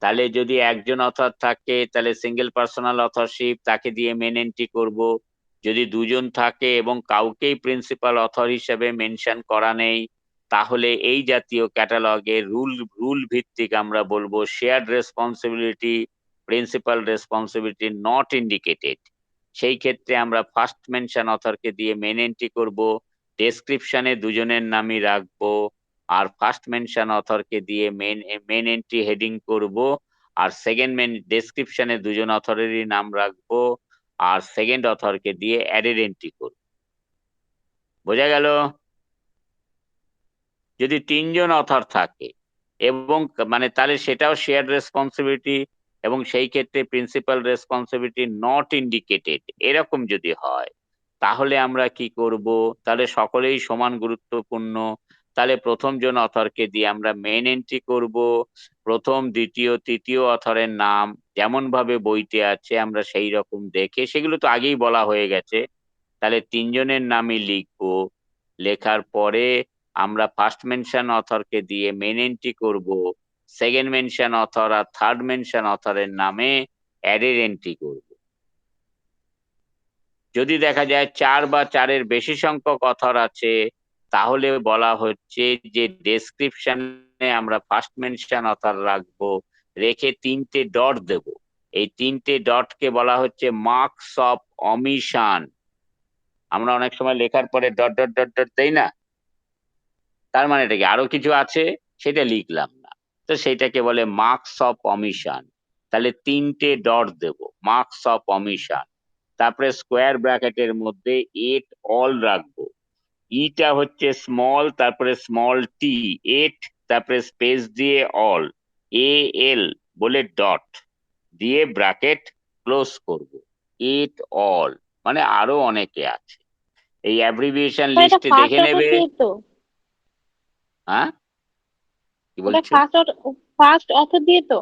তাহলে যদি একজন অথর থাকে তাহলে সিঙ্গেল পার্সোনাল অথরশিপ, তাকে দিয়ে মেন এন্ট্রি করব। যদি 2জন থাকে এবং কাউকেই প্রিন্সিপাল অথর হিসেবে মেনশন করা নেই, তাহলে এই জাতীয় ক্যাটালগে রুল ভিত্তিক আমরা বলবো shared responsibility, principal responsibility not indicated. সেই ক্ষেত্রে আমরা ফার্স্ট মেনশন অথরকে দিয়ে মেন এন্ট্রি করব, ডেসক্রিপশনে 2জনের নামই রাখবো, আর ফার্স্ট মেনশন অথরকে দিয়ে মেন এন্ট্রি হেডিং করব, আর সেকেন্ড ডেসক্রিপশনে 2জন অথরেরই নাম রাখবো, আর সেকেন্ড অথরকে দিয়ে অ্যাডেড এন্ট্রি করব। বোঝা গেল? যদি 3জন অথর থাকে এবং মানে তাহলে সেটাও শেয়ার্ড রেসপন্সিবিলিটি, এবং সেই ক্ষেত্রে প্রিন্সিপাল রেসপন্সিবিলিটি নট ইন্ডিকেটেড এরকম যদি হয়, তাহলে আমরা কি করব? তাহলে সকলেই সমান গুরুত্বপূর্ণ। তাহলে প্রথম জন অথরকে দিয়ে আমরা মেন এন্ট্রি করব। প্রথম, দ্বিতীয়, তৃতীয় অথরের নাম যেমন ভাবে বইতে আছে আমরা সেই রকম দেখে, সেগুলো তো আগেই বলা হয়ে গেছে। তাহলে তিনজনের নামই লিখবো। লেখার পরে আমরা ফার্স্ট মেনশন অথরকে দিয়ে মেন এন্ট্রি করব, সেকেন্ড মেনশন অথর আর থার্ড মেনশন অথরের নামে অ্যাডের এন্ট্রি করব। যদি দেখা যায় 4 বা 4-এর বেশি সংখ্যক অথর আছে, তাহলে বলা হচ্ছে যে ডেসক্রিপশনে আমরা ফার্স্ট মেনশন অথর রাখবো, রেখে 3টে ডট দেব। এই 3টে ডটকে বলা হচ্ছে মার্কস অফ অমিশন। আমরা অনেক সময় লেখার পরে ডট ডট ডট ডট দেই না, তার মানে এটা কি আরো কিছু আছে, সেটা লিখলাম না, তো সেইটাকে বলে মার্কস অফ অমিশন। তাহলে 3টে ডট দেব, মার্কস অফ অমিশন। তারপরে স্কোয়ার ব্র্যাকেটের মধ্যে 8 অল রাখবো। ইটা হচ্ছে স্মল, তারপরে স্মল টি 8, তারপরে স্পেস দিয়ে অল, এল বলে ডট দিয়ে ব্র্যাকেট ক্লোজ করব। 8 অল মানে আরো অনেকে আছে, এই অ্যাব্রিভিয়েশন
স্যার এটা
লিস্টে
ফার্স্ট
দেখে
অথর
নেবে।
দিয়ে তো?
হ্যাঁ, কি
ওটা
বলছো?
ফার্স্ট অথর দিয়ে তো?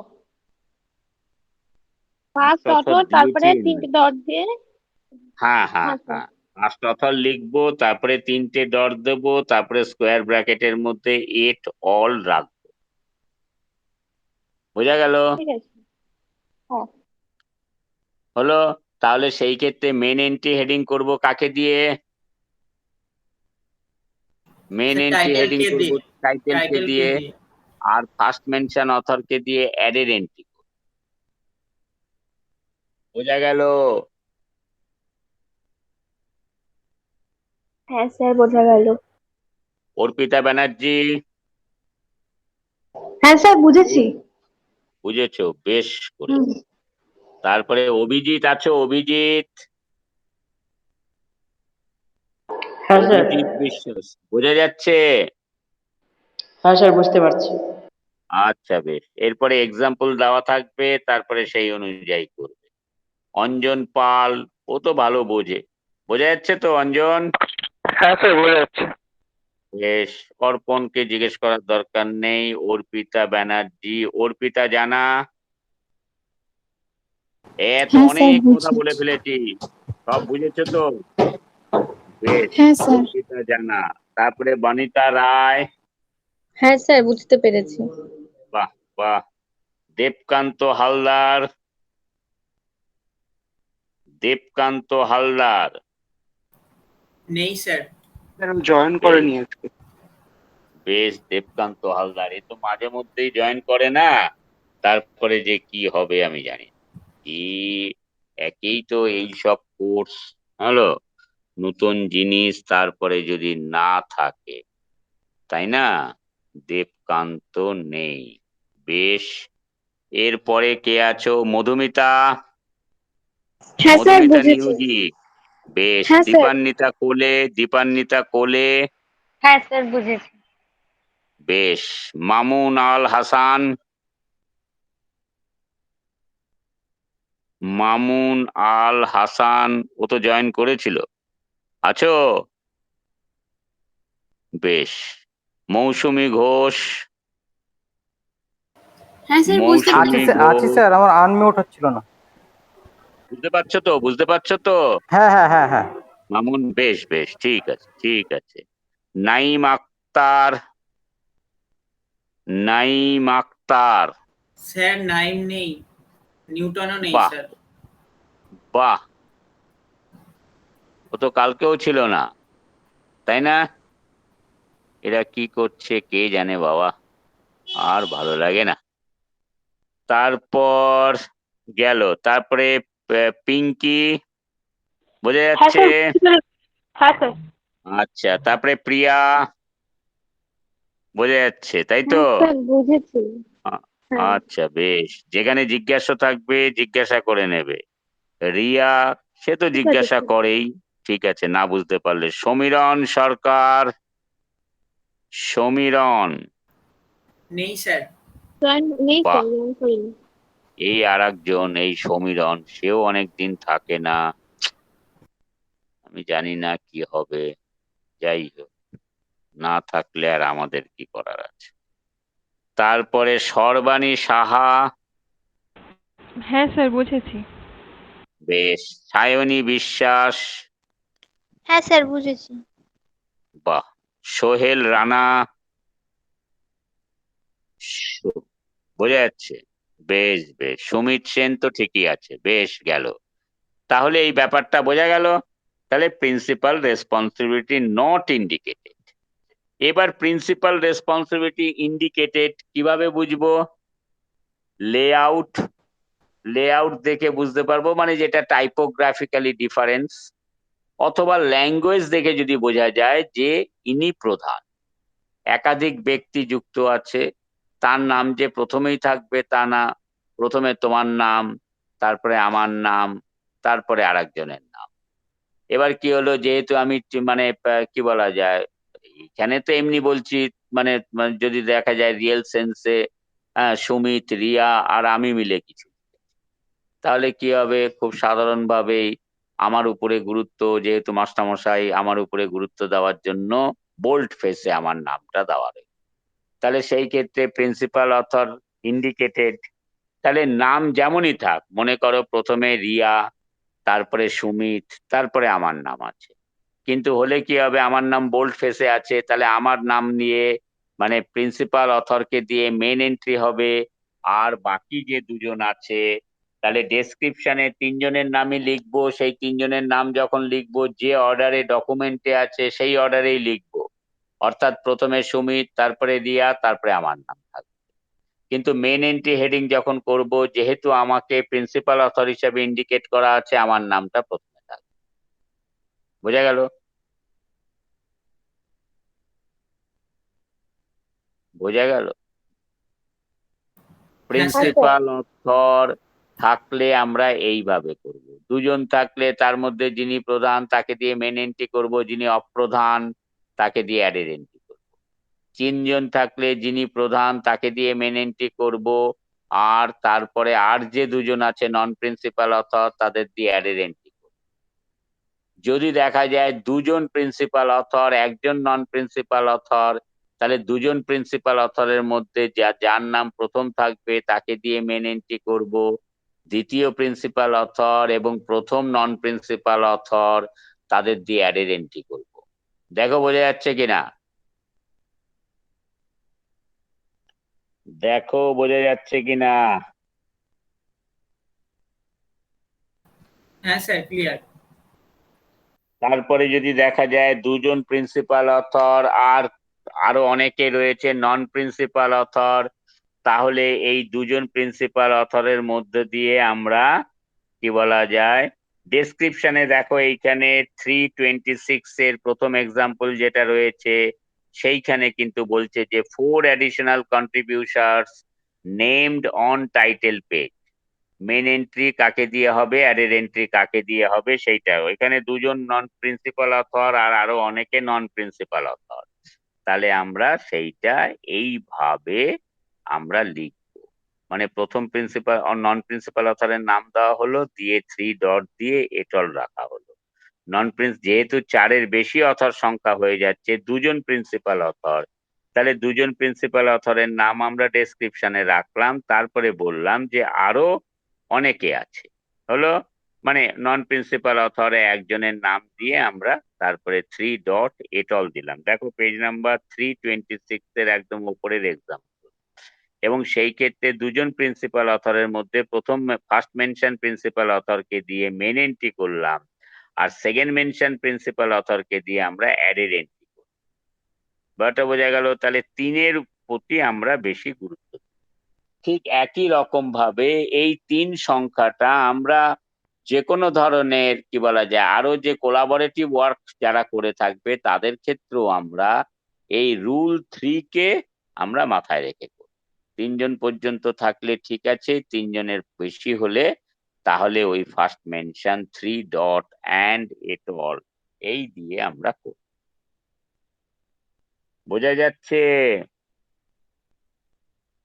ফার্স্ট অথর তারপরে
দিয়েছি।
3টে ডট দিয়ে।
হ্যাঁ হ্যাঁ
হ্যাঁ স্যার।
হ্যাঁ, ফার্স্ট অথর লিখবো, তারপরে 3টে ডট দেবো, তারপরে স্কোয়ার ব্র্যাকেটের মধ্যে 8 অল রাখবো। বোঝা গেল?
ঠিক আছে। হ্যাঁ
হলো। তাহলে সেই ক্ষেত্রে মেন এন্ট্রি হেডিং করব কাকে দিয়ে? Main
sir
entry
title
heading
কে
করব
দিয়ে?
টাইটেলকে
টাইটেল কে
দিয়ে,
দিয়ে?
আর ফার্স্ট মেনশন অথরকে দিয়ে অ্যাডের এন্ট্রি। বোঝা গেল?
হ্যাঁ স্যার, বোঝা গেল।
অর্পিতা ব্যানার্জি,
হ্যাঁ স্যার, বুঝেছি।
বুঝেছো? বেশ করে। তারপরে অভিজিৎ আছো, অভিজিৎ,
হ্যাঁ স্যার।
অভিজিৎ বিশ্বাস, বোঝা যাচ্ছে?
হ্যাঁ স্যার, বুঝতে পারছি।
আচ্ছা বেশ, এরপরে এক্সাম্পল দেওয়া থাকবে, তারপরে সেই অনুযায়ী করবে। অঞ্জন পাল, ও তো ভালো বোঝে। বোঝা যাচ্ছে তো অঞ্জন?
হ্যাঁ স্যার, বোঝা যাচ্ছে।
বেশ, অর্পণকে জিজ্ঞেস করার দরকার নেই। অর্পিতা ব্যানার্জি, অর্পিতা জানা, এত
হ্যাঁ স্যার,
অনেক কথা বলে
বুঝেছি।
ফেলেছি, সব বুঝেছো তো? বেশ,
হ্যাঁ স্যার।
অর্পিতা জানা। তারপরে বনিতা রায়,
হ্যাঁ স্যার, বুঝতে পেরেছি।
বাহ বাহ। দেবকান্ত হালদার, দেবকান্ত হালদার,
নেই স্যার।
জয়েন করেনি আজকে।
বেশ, দেবকান্ত হালদার এ তো মাঝে মধ্যেই জয়েন করে না, তারপরে যে কি হবে আমি জানি না। একেই তো এই সব কোর্স, হলো, নতুন জিনিস, তারপরে যদি না থাকে, তাই না? দেবকান্ত নেই। বেশ, এরপরে কে আছো? মধুমিতা,
হ্যাঁ স্যার,
মধুমিতা
বুঝেছি।
নিউজি। বেশ,
হ্যাঁ স্যার।
দীপান্বিতা কোলে, দীপান্বিতা কোলে।
হ্যাঁ স্যার, বুঝেছি।
বেশ, মামুন আল হাসান, মামুন আল হাসান, ও তো জয়েন করেছিল, আছো? বেশ, মৌসুমী ঘোষ,
হ্যাঁ স্যার, বুঝতে
আছি
মৌসুমী
স্যার, আছি
ঘোষ,
স্যার, আমার আনমিউট হচ্ছিল না।
বুঝতে পারছো তো? বুঝতে পারছো তো?
হ্যাঁ হ্যাঁ হ্যাঁ হ্যাঁ।
মামুন, বেশ বেশ, ঠিক আছে ঠিক আছে। নাইম আক্তার, নাইম আক্তার,
স্যার নাইম নেই, নিউটনও নেই
বাহ
স্যার।
বাহ, ও তো কালকেও ছিল না, তাই না? এরা কি করছে কে জানে বাবা, আর ভালো লাগে না। তারপর গেল, তারপরে পিঙ্কি, বোঝা
হ্যাঁ
যাচ্ছে?
স্যার, বুঝতে পেরেছি। হ্যাঁ স্যার।
আচ্ছা, তারপরে প্রিয়া, বোঝা যাচ্ছে তাই তো?
হ্যাঁ স্যার, বুঝেছি।
আ-
হ্যাঁ।
আচ্ছা বেশ, যেখানে জিজ্ঞাসা থাকবে জিজ্ঞাসা করে নেবে। রিয়া, সে তো
ঠিক আছে
জিজ্ঞাসা
স্যার।
করেই, ঠিক আছে, না বুঝতে পারলে। সমীরণ সরকার, সমীরণ,
নেই স্যার।
নেই
বাহ,
স্যার, জয়েন করিনি।
এই আর একজন, এই সমীরণ, সেও অনেকদিন থাকে না, আমি জানি না কি হবে, যাই হোক, না থাকলে আর আমাদের কি করার আছে। তারপরে সর্বাণী সাহা,
হ্যাঁ স্যার বুঝেছি।
বেশ। সায়নী বিশ্বাস,
হ্যাঁ স্যার বুঝেছি।
বাহ। সোহেল রানা, বোঝা যাচ্ছে? বেশ বেশ। সুমিত সেন তো ঠিকই আছে, বেশ গেল। তাহলে এই ব্যাপারটা বোঝা গেল। তাহলে প্রিন্সিপাল রেসপন্সিবিলিটি নট ইন্ডিকেটেড। এবার প্রিন্সিপাল রেসপন্সিবিলিটি ইন্ডিকেটেড কিভাবে বুঝবো? লেআউট, লেআউট দেখে বুঝতে পারবো, মানে যেটা টাইপোগ্রাফিক্যালি ডিফারেন্স, অথবা ল্যাঙ্গুয়েজ দেখে যদি বোঝা যায় যে ইনি প্রধান, একাধিক ব্যক্তি যুক্ত আছে, তার নাম যে প্রথমেই থাকবে তা না, প্রথমে তোমার নাম, তারপরে আমার নাম, তারপরে আরেকজনের নাম। এবার কি হলো, যেহেতু আমি মানে কি বলা যায়, এখানে তো এমনি বলছি, মানে মানে যদি দেখা যায় রিয়েল সেন্সে সুমিত, রিয়া আর আমি মিলে কিছু, তাহলে কি হবে, খুব সাধারণভাবেই আমার উপরে গুরুত্ব, যেহেতু মাস্টারমশাই আমার উপরে গুরুত্ব দেওয়ার জন্য বোল্ড ফেসে আমার নামটা দেওয়া রয়েছে। তাহলে সেই ক্ষেত্রে প্রিন্সিপাল অথর ইন্ডিকেটেড। তাহলে নাম যেমনই থাক, মনে করো প্রথমে রিয়া, তারপরে সুমিত, তারপরে আমার নাম আছে, কিন্তু হলে কি হবে, আমার নাম বোল্ড ফেসে আছে, তাহলে আমার নাম নিয়ে মানে প্রিন্সিপাল অথরকে দিয়ে মেন এন্ট্রি হবে। আর বাকি যে দুজন আছে, তাহলে ডেসক্রিপশনে তিনজনের নামই লিখবো, সেই তিনজনের নাম যখন লিখবো যে অর্ডারে ডকুমেন্টে আছে সেই অর্ডারেই লিখবো, অর্থাৎ প্রথমে সুমিত, তারপরে রিয়া, তারপরে আমার নাম থাকবে। কিন্তু মেন এন্ট্রি হেডিং যখন করব, যেহেতু আমাকে প্রিন্সিপাল অথর হিসেবে ইন্ডিকেট করা আছে, আমার নামটা প্রথমে থাকবে। বোঝা গেল? বোঝা গেল?
হ্যাঁ স্যার।
প্রিন্সিপাল অথর থাকলে আমরা এইভাবে করব। দুজন থাকলে তার মধ্যে যিনি প্রধান তাকে দিয়ে মেন এন্ট্রি করবো, যিনি অপ্রধান তাকে দিয়ে অ্যাডেড এন্ট্রি করবো। তিনজন থাকলে যিনি প্রধান তাকে দিয়ে মেন এন্ট্রি করবো, আর তারপরে আর যে দুজন আছে নন প্রিন্সিপাল অথর তাদের দিয়ে অ্যাডেড এন্ট্রি করবো। যদি দেখা যায় দুজন প্রিন্সিপাল অথর, একজন নন প্রিন্সিপাল অথর, তাহলে দুজন প্রিন্সিপাল অথরের মধ্যে যার নাম প্রথম থাকবে তাকে দিয়ে মেন এন্ট্রি করব, দ্বিতীয় প্রিন্সিপাল অথর এবং প্রথম নন প্রিন্সিপাল অথর তাদের দিয়ে অ্যাডেড এন্ট্রি করব। দেখো বোঝা যাচ্ছে কিনা? দেখো বোঝা যাচ্ছে কিনা?
হ্যাঁ স্যার ক্লিয়ার।
তারপরে যদি দেখা যায় দুজন প্রিন্সিপাল অথর আর আরো অনেকে রয়েছে নন প্রিন্সিপাল অথর, তাহলে এই দুজন প্রিন্সিপাল অথরের মধ্যে দিয়ে আমরা কি বলা যায়, ডেসক্রিপশনে দেখো এইখানে 326 এর প্রথম এক্সাম্পল যেটা রয়েছে, সেইখানে কিন্তু বলছে যে 4 additional contributions named on title page. Main entry কাকে দিয়ে হবে, অ্যাডেড এন্ট্রি কাকে দিয়ে হবে, সেইটা এখানে দুজন নন প্রিন্সিপাল অথর আর আরো অনেকে নন প্রিন্সিপাল অথর, তাহলে আমরা সেইটা এইভাবে আমরা লিখবো। মানে প্রথম প্রিন্সিপাল নন প্রিন্সিপাল অথরের নাম দেওয়া হলো, দিয়ে 3 ডট দিয়ে এটল রাখা হলো। নন প্রিন্স যেহেতু 4-এর বেশি অথর সংখ্যা হয়ে যাচ্ছে, দুজন প্রিন্সিপাল অথর, তাহলে দুজন প্রিন্সিপাল অথরের নাম আমরা ডেসক্রিপশনে রাখলাম, তারপরে বললাম যে আরো অনেকে আছে, হলো মানে নন প্রিন্সিপাল অথরে একজনের নাম দিয়ে আমরা তারপরে 3 ডট এটল দিলাম। দেখো পেজ নাম্বার 326 এর একদম উপরের এক্সাম্পল। এবং সেই ক্ষেত্রে দুজন প্রিন্সিপাল অথরের মধ্যে প্রথম ফার্স্ট মেনশন প্রিন্সিপাল অথরকে দিয়ে মেন এন্ট্রি করলাম, আর সেকেন্ড মেনশন প্রিন্সিপাল অথরকে দিয়ে আমরা অ্যাডেড এন্ট্রি করলাম। ব্যাপারটা বোঝা গেল? তাহলে 3-এর প্রতি আমরা বেশি গুরুত্ব দিই। ঠিক একই রকম ভাবে এই 3 সংখ্যাটা আমরা যে কোনো ধরনের কি বলা যায় আরো যে কোলাবোরেটিভ ওয়ার্ক যারা করে থাকবে তাদের ক্ষেত্রেও আমরা এই রুল 3 কে আমরা মাথায় রেখে করব। 3 জন পর্যন্ত থাকলে ঠিক আছে, 3 জনের বেশি হলে তাহলে ওই first mention 3 dot and at all এই দিয়ে আমরা করব। বোঝা যাচ্ছে?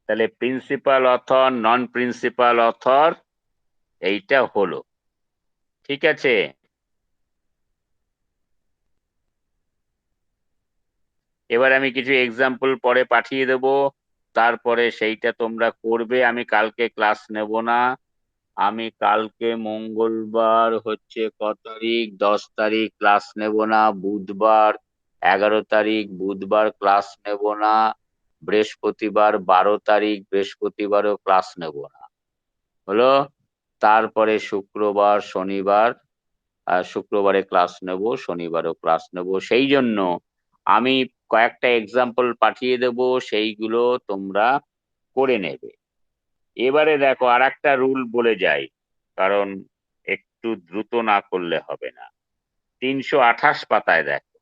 তাহলে প্রিন্সিপাল অথর, নন প্রিন্সিপাল অথর এইটা হলো, ঠিক আছে? এবার আমি কিছু এক্সাম্পল পরে পাঠিয়ে দেব, তারপরে সেইটা তোমরা করবে। আমি কালকে ক্লাস নেব না। আমি কালকে মঙ্গলবার হচ্ছে ক তারিখ, 10 তারিখ ক্লাস নেব না। বুধবার 11 তারিখ, বুধবার ক্লাস নেব না। বৃহস্পতিবার 12 তারিখ, বৃহস্পতিবারও ক্লাস নেব না। হলো? তারপরে শুক্রবার, শনিবার, শুক্রবারে ক্লাস নেব, শনিবারও ক্লাস নেব। সেই জন্য আমি কয়েকটা এক্সাম্পল পাঠিয়ে দেব, সেইগুলো তোমরা করে নেবে। এবারে দেখো আর একটা রুল বলে যাই, কারণ একটু দ্রুত না করলে হবে না। 328 পাতায় দেখো,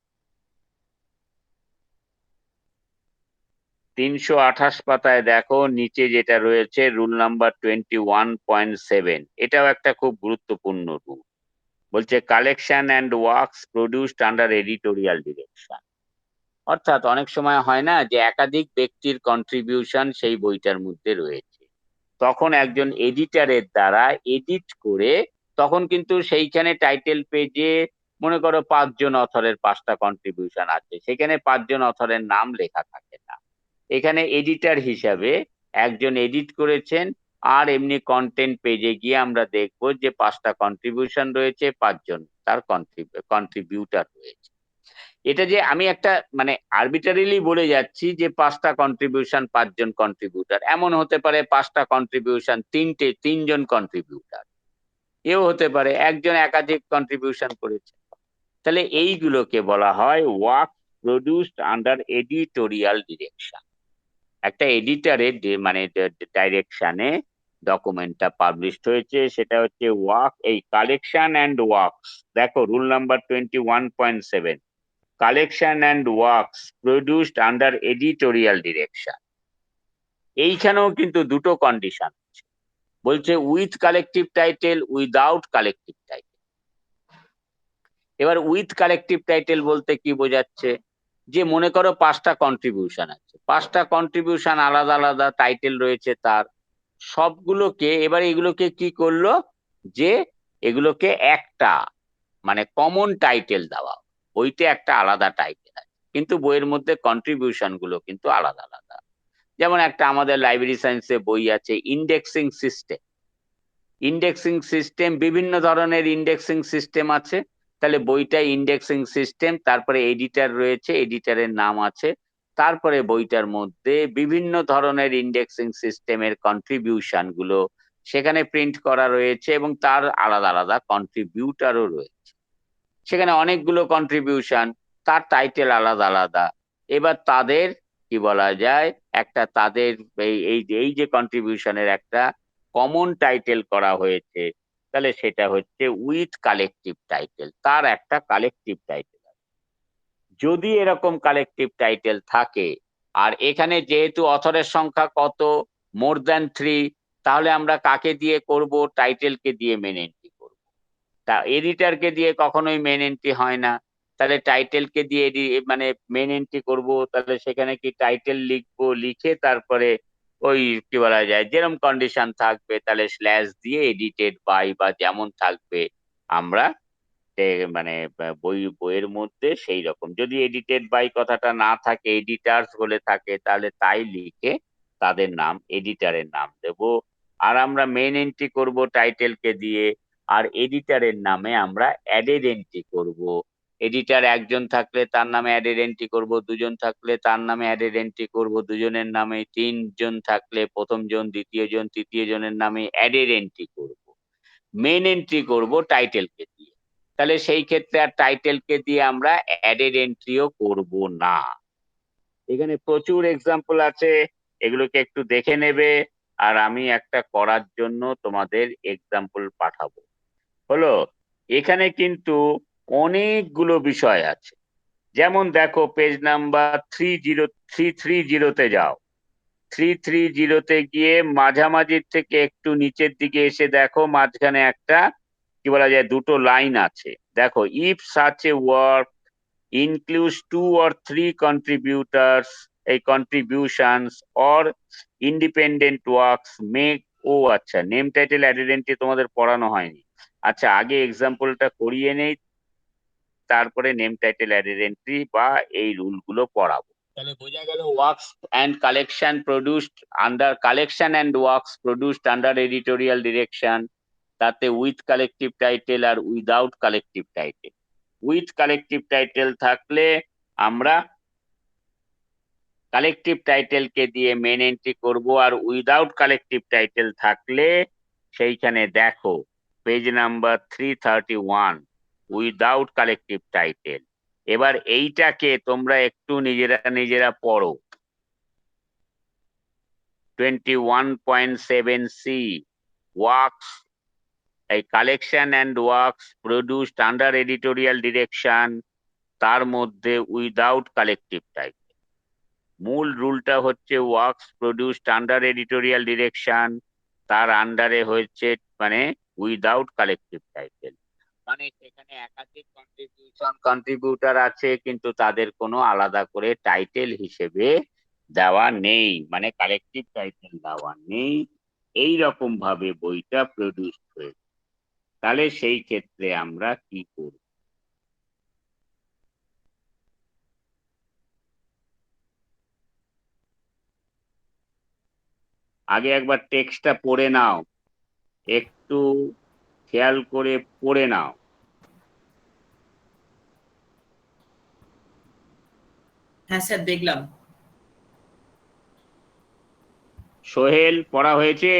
328 পাতায় দেখো নিচে যেটা রয়েছে রুল নাম্বার 21.7, এটাও একটা খুব গুরুত্বপূর্ণ রুল। বলছে collection and works produced under editorial direction. অর্থাৎ অনেক সময় হয় না যে একাধিক ব্যক্তির কন্ট্রিবিউশন সেই বইটার মধ্যে রয়েছে, তখন একজন এডিটরের দ্বারা এডিট করে, তখন কিন্তু সেইখানে টাইটেল পেজে মনে করো 5জন অথরের 5টা কন্ট্রিবিউশন আছে, সেখানে 5জন অথরের নাম লেখা থাকে না। এখানে এডিটর হিসাবে একজন এডিট করেছেন, আর এমনি কন্টেন্ট পেজে গিয়ে আমরা দেখব যে 5টা কন্ট্রিবিউশন রয়েছে, 5জন তার কন্ট্রিবিউটার রয়েছে। এটা যে আমি একটা মানে আরবিটারিলি বলে যাচ্ছি যে 5টা কন্ট্রিবিউশন 5জন কন্ট্রিবিউটার, এমন হতে পারে 5টা কন্ট্রিবিউশন 3জন কন্ট্রিবিউটার, এও হতে পারে একজন একাধিক কন্ট্রিবিউশন করেছে। তাহলে এইগুলোকে বলা হয় work produced under editorial direction. একটা এডিটরের মানে ডাইরেকশনে ডকুমেন্টটা পাবলিশড হয়েছে, সেটা হচ্ছে ওয়ার্ক, এই কালেকশন অ্যান্ড ওয়ার্কস। দেখো rule number 21.7, collection and works produced under editorial direction. এইখানেও কিন্তু দুটো কন্ডিশন আছে, বলছে with collective title, without collective title. এবার উইথ কালেকটিভ টাইটেল বলতে কি বোঝাচ্ছে, যে মনে করো 5টা কন্ট্রিবিউশন আছে, 5টা কন্ট্রিবিউশন আলাদা আলাদা টাইটেল রয়েছে তার, সবগুলোকে এবার এগুলোকে কি করলো, যে এগুলোকে একটা মানে কমন টাইটেল দেওয়া, বইতে একটা আলাদা টাইটেল আছে, কিন্তু বইয়ের মধ্যে কন্ট্রিবিউশন গুলো কিন্তু আলাদা আলাদা। যেমন একটা আমাদের লাইব্রেরি সায়েন্সে বই আছে ইন্ডেক্সিং সিস্টেম। ইন্ডেক্সিং সিস্টেম, বিভিন্ন ধরনের ইন্ডেক্সিং সিস্টেম আছে, তাহলে বইটা ইন্ডেক্সিং সিস্টেম, তারপরে এডিটর রয়েছে, এডিটরের নাম আছে, তারপরে বইটার মধ্যে বিভিন্ন ধরনের ইন্ডেক্সিং সিস্টেমের কন্ট্রিবিউশন গুলো সেখানে প্রিন্ট করা রয়েছে, এবং তার আলাদা আলাদা কন্ট্রিবিউটারও রয়েছে। সেখানে অনেকগুলো কন্ট্রিবিউশন, তার টাইটেল আলাদা আলাদা। এবার তাদের কি বলা যায়, একটা তাদের এই যে কন্ট্রিবিউশনের একটা কমন টাইটেল করা হয়েছে, তাহলে সেটা হচ্ছে উইথ কালেকটিভ টাইটেল, তার একটা কালেকটিভ টাইটেল আছে। যদি এরকম কালেকটিভ টাইটেল থাকে, আর এখানে যেহেতু অথরের সংখ্যা কত, মোর দ্যান 3, তাহলে আমরা কাকে দিয়ে করব, টাইটেলকে দিয়ে মেন এন্ট্রি করব। তা এডিটরকে দিয়ে কখনোই মেন এন্ট্রি হয় না, তাহলে টাইটেলকে দিয়ে মানে মেন এন্ট্রি করব, তাহলে সেখানে কি টাইটেল লিখবো, লিখে তারপরে ওই কি বলা যায় যেরকম কন্ডিশন থাকবে, তাহলে স্ল্যাশ দিয়ে এডিটেড বাই বা যেমন থাকবে আমরা মানে বইয়ের মধ্যে সেই রকম, যদি এডিটেড বাই কথাটা না থাকে, এডিটার্স বলে থাকে, তাহলে তাই লিখে তাদের নাম, এডিটারের নাম দেব। আর আমরা মেন এন্ট্রি করব টাইটেলকে দিয়ে, আর এডিটারের নামে আমরা অ্যাডেড এন্ট্রি করব। এডিটার একজন থাকলে তার নামে অ্যাডেড এন্ট্রি করব, দুজন থাকলে তার নামে অ্যাডেড এন্ট্রি করব, দুজনের নামে, 3জন থাকলে প্রথম জন, দ্বিতীয় জন, তৃতীয় জনের নামে অ্যাডেড এন্ট্রি করব। মেন এন্ট্রি করব টাইটেলকে দিয়ে, তাহলে সেই ক্ষেত্রে আর টাইটেলকে দিয়ে আমরা অ্যাডেড এন্ট্রিও করব না। এখানে প্রচুর এক্সাম্পল আছে, এগুলোকে একটু দেখে নেবে, আর আমি একটা করার জন্য তোমাদের এক্সাম্পল পাঠাবো। হলো, এখানে কিন্তু অনেকগুলো বিষয় আছে। যেমন দেখো পেজ নাম্বার 330তে যাও, 330তে গিয়ে মাঝামাঝির থেকে একটু নিচের দিকে এসে দেখো মাঝখানে একটা কি বলা যায় দুটো লাইন আছে। দেখো, if such a work includes 2 or 3 contributors, contributions or independent works make, ও আচ্ছা, নেম টাইটেল আইডেন্টিটি তোমাদের পড়ানো হয়নি। আচ্ছা, আগে এক্সাম্পলটা করিয়ে নেই, তারপরে নেম টাইটেল আইডেন্টিটি বা এই রুলগুলো পড়াবো। তাহলে বোঝা গেল works and collection under editorial direction, তাতে উইথ কালেকটিভ টাইটেল আর without collective title. With collective title থাকলে আমরা কালেকটিভ টাইটেলকে দিয়ে মেন এন্ট্রি করব, আর উইদাউট কালেকটিভ টাইটেল থাকলে সেইখানে দেখো page number 331 without collective title. এবার এইটাকে তোমরা একটু নিজেরা পড়ো। 21.7C ওয়ার্কস, এই collection and works produced under editorial direction, তার মধ্যে উইদাউট কালেকটিভ টাইটেল। মূল রুলটা হচ্ছে works produced under editorial direction, তার আন্ডারে হচ্ছে মানে উইদাউট কালেকটিভ টাইটেল। মানে সেখানে একাধিক কন্ট্রিবিউটার আছে, কিন্তু তাদের কোনো আলাদা করে টাইটেল হিসেবে দেওয়া নেই, মানে কালেকটিভ টাইটেল দেওয়া নেই। এই রকম ভাবে বইটা প্রডিউস হয়েছে। তাহলে সেই ক্ষেত্রে আমরা কি করব? আগে একবার টেক্সটটা পড়ে নাও, একটু খেয়াল করে পড়ে নাও।
হ্যাঁ স্যার দেখলাম।
সোহেল, পড়া হয়েছে?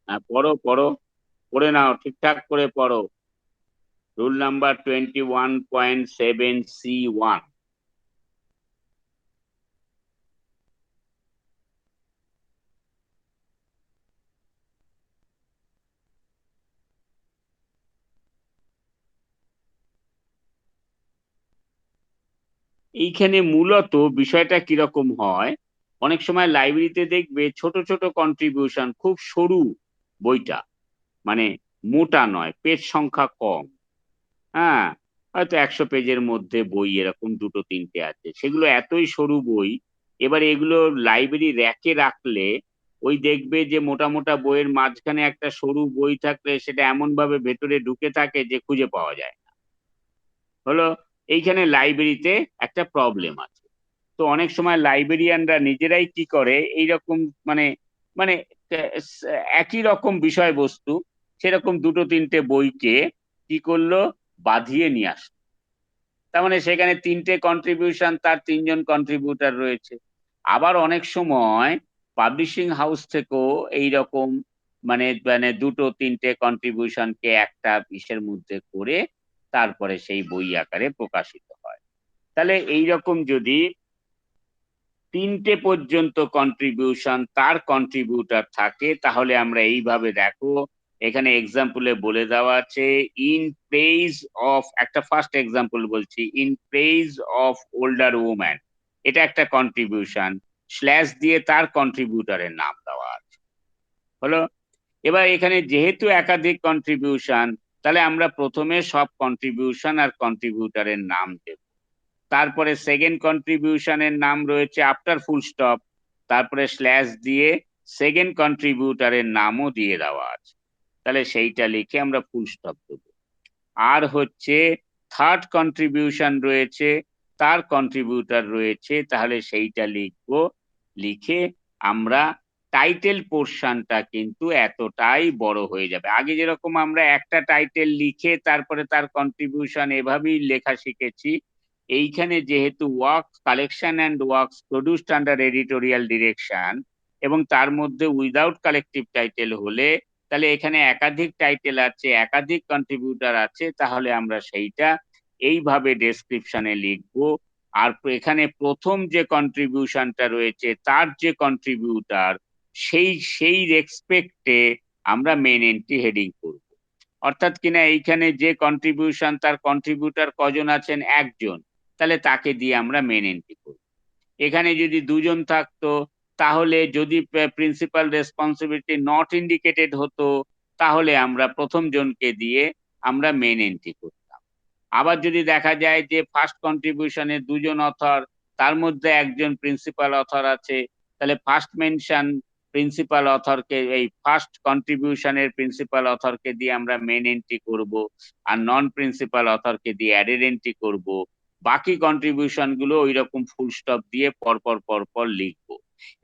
হ্যাঁ, পড়ো পড়ে নাও, ঠিকঠাক করে পড়ো। Rule number 21.7C1। এইখানে মূলত বিষয়টা কিরকম হয়, অনেক সময় লাইব্রেরিতে দেখবে ছোট ছোট কন্ট্রিবিউশন, খুব সরু বইটা, মানে মোটা নয়, পেজ সংখ্যা কম, হ্যাঁ, হয়তো 100 পেজের মধ্যে বই এরকম দুটো তিনটে আছে, সেগুলো এতই সরু বই। এবার এগুলো লাইব্রেরি র্যাকে রাখলে ওই দেখবে যে মোটা মোটা বইয়ের মাঝখানে একটা সরু বই থাকলে সেটা এমন ভাবে ভেতরে ঢুকে থাকে যে খুঁজে পাওয়া যায় না। হলো, এইখানে লাইব্রেরিতে একটা প্রবলেম আছে। তো অনেক সময় লাইব্রেরিয়ানরা নিজেরাই কি করে, এইরকম মানে মানে একই রকম বিষয়বস্তু সেরকম দুটো তিনটে বইকে কি করলো, বাঁধিয়ে নিয়ে আসলো। তার মানে সেখানে তিনটে কন্ট্রিবিউশন, তার তিনজন কন্ট্রিবিউটার রয়েছে। আবার অনেক সময় পাবলিশিং হাউস থেকেও এইরকম মানে মানে দুটো তিনটে কন্ট্রিবিউশনকে একটা ইসের মধ্যে করে তারপরে সেই বই আকারে প্রকাশিত হয়। তাহলে এইরকম যদি তিনটে পর্যন্ত কন্ট্রিবিউশন তার কন্ট্রিবিউটার থাকে, তাহলে আমরা এইভাবে দেখো, এখানে এক্সাম্পলে বলে দেওয়া আছে, ইন প্রেইজ অফ, একটা ফার্স্ট এক্সাম্পল বলছি, in praise of older woman, এটা একটা কন্ট্রিবিউশন, স্ল্যাশ দিয়ে তার কন্ট্রিবিউটারের নাম দেওয়া আছে। হলো, এবার এখানে যেহেতু একাধিক কন্ট্রিবিউশন, তাহলে আমরা প্রথমে সব কন্ট্রিবিউশন আর কন্ট্রিবিউটারের নাম দেব। তারপরে সেকেন্ড কন্ট্রিবিউশনের নাম রয়েছে আফটার ফুল স্টপ, তারপরে স্ল্যাশ দিয়ে সেকেন্ড কন্ট্রিবিউটারের নামও দিয়ে দেওয়া আছে, তাহলে সেইটা লিখে আমরা ফুল স্টপ দেব। আর হচ্ছে থার্ড কন্ট্রিবিউশন রয়েছে, তার কন্ট্রিবিউটার রয়েছে, তাহলে সেইটা লিখবো, লিখে আমরা টাইটেল পোর্শনটা কিন্তু এতটাই বড় হয়ে যাবে। আগে যেরকম আমরা একটা টাইটেল লিখে তারপরে তার কন্ট্রিবিউশন এভাবেই লেখা শিখেছি, এইখানে যেহেতু works collection and works produced under editorial direction এবং তার মধ্যে উইদাউট কালেকটিভ টাইটেল হলে, তাহলে এখানে একাধিক টাইটেল আছে, একাধিক কন্ট্রিবিউটার আছে, তাহলে আমরা সেইটা এইভাবে ডেসক্রিপশনে লিখবো। আর এখানে প্রথম যে কন্ট্রিবিউশনটা রয়েছে তার যে কন্ট্রিবিউটার, সেই রেসপেক্টে আমরা মেন এন্ট্রি হেডিং করব। অর্থাৎ কিনা এইখানে যে কন্ট্রিবিউশন তার কন্ট্রিবিউটার কজন আছেন, একজন, তাহলে তাকে দিয়ে আমরা মেন এন্ট্রি করব। এখানে যদি দুজন থাকতো, তাহলে যদি প্রিন্সিপাল রেসপন্সিবিলিটি নট ইন্ডিকেটেড হতো, তাহলে আমরা প্রথম জনকে দিয়ে আমরা মেন এন্ট্রি করতাম। আবার যদি দেখা যায় যে ফার্স্ট কন্ট্রিবিউশনে দুজন অথর, তার মধ্যে একজন প্রিন্সিপাল অথর আছে, তাহলে ফার্স্ট মেনশন প্রিন্সিপাল অথরকে এই ফার্স্ট কন্ট্রিবিউশনের প্রিন্সিপাল অথরকে দিয়ে আমরা মেন এন্ট্রি করব, আর নন প্রিন্সিপাল অথরকে দিয়ে অ্যাডেড এন্ট্রি করব। বাকি কন্ট্রিবিউশন গুলো ওই রকম ফুল স্টপ দিয়ে পরপর পরপর লিখবো।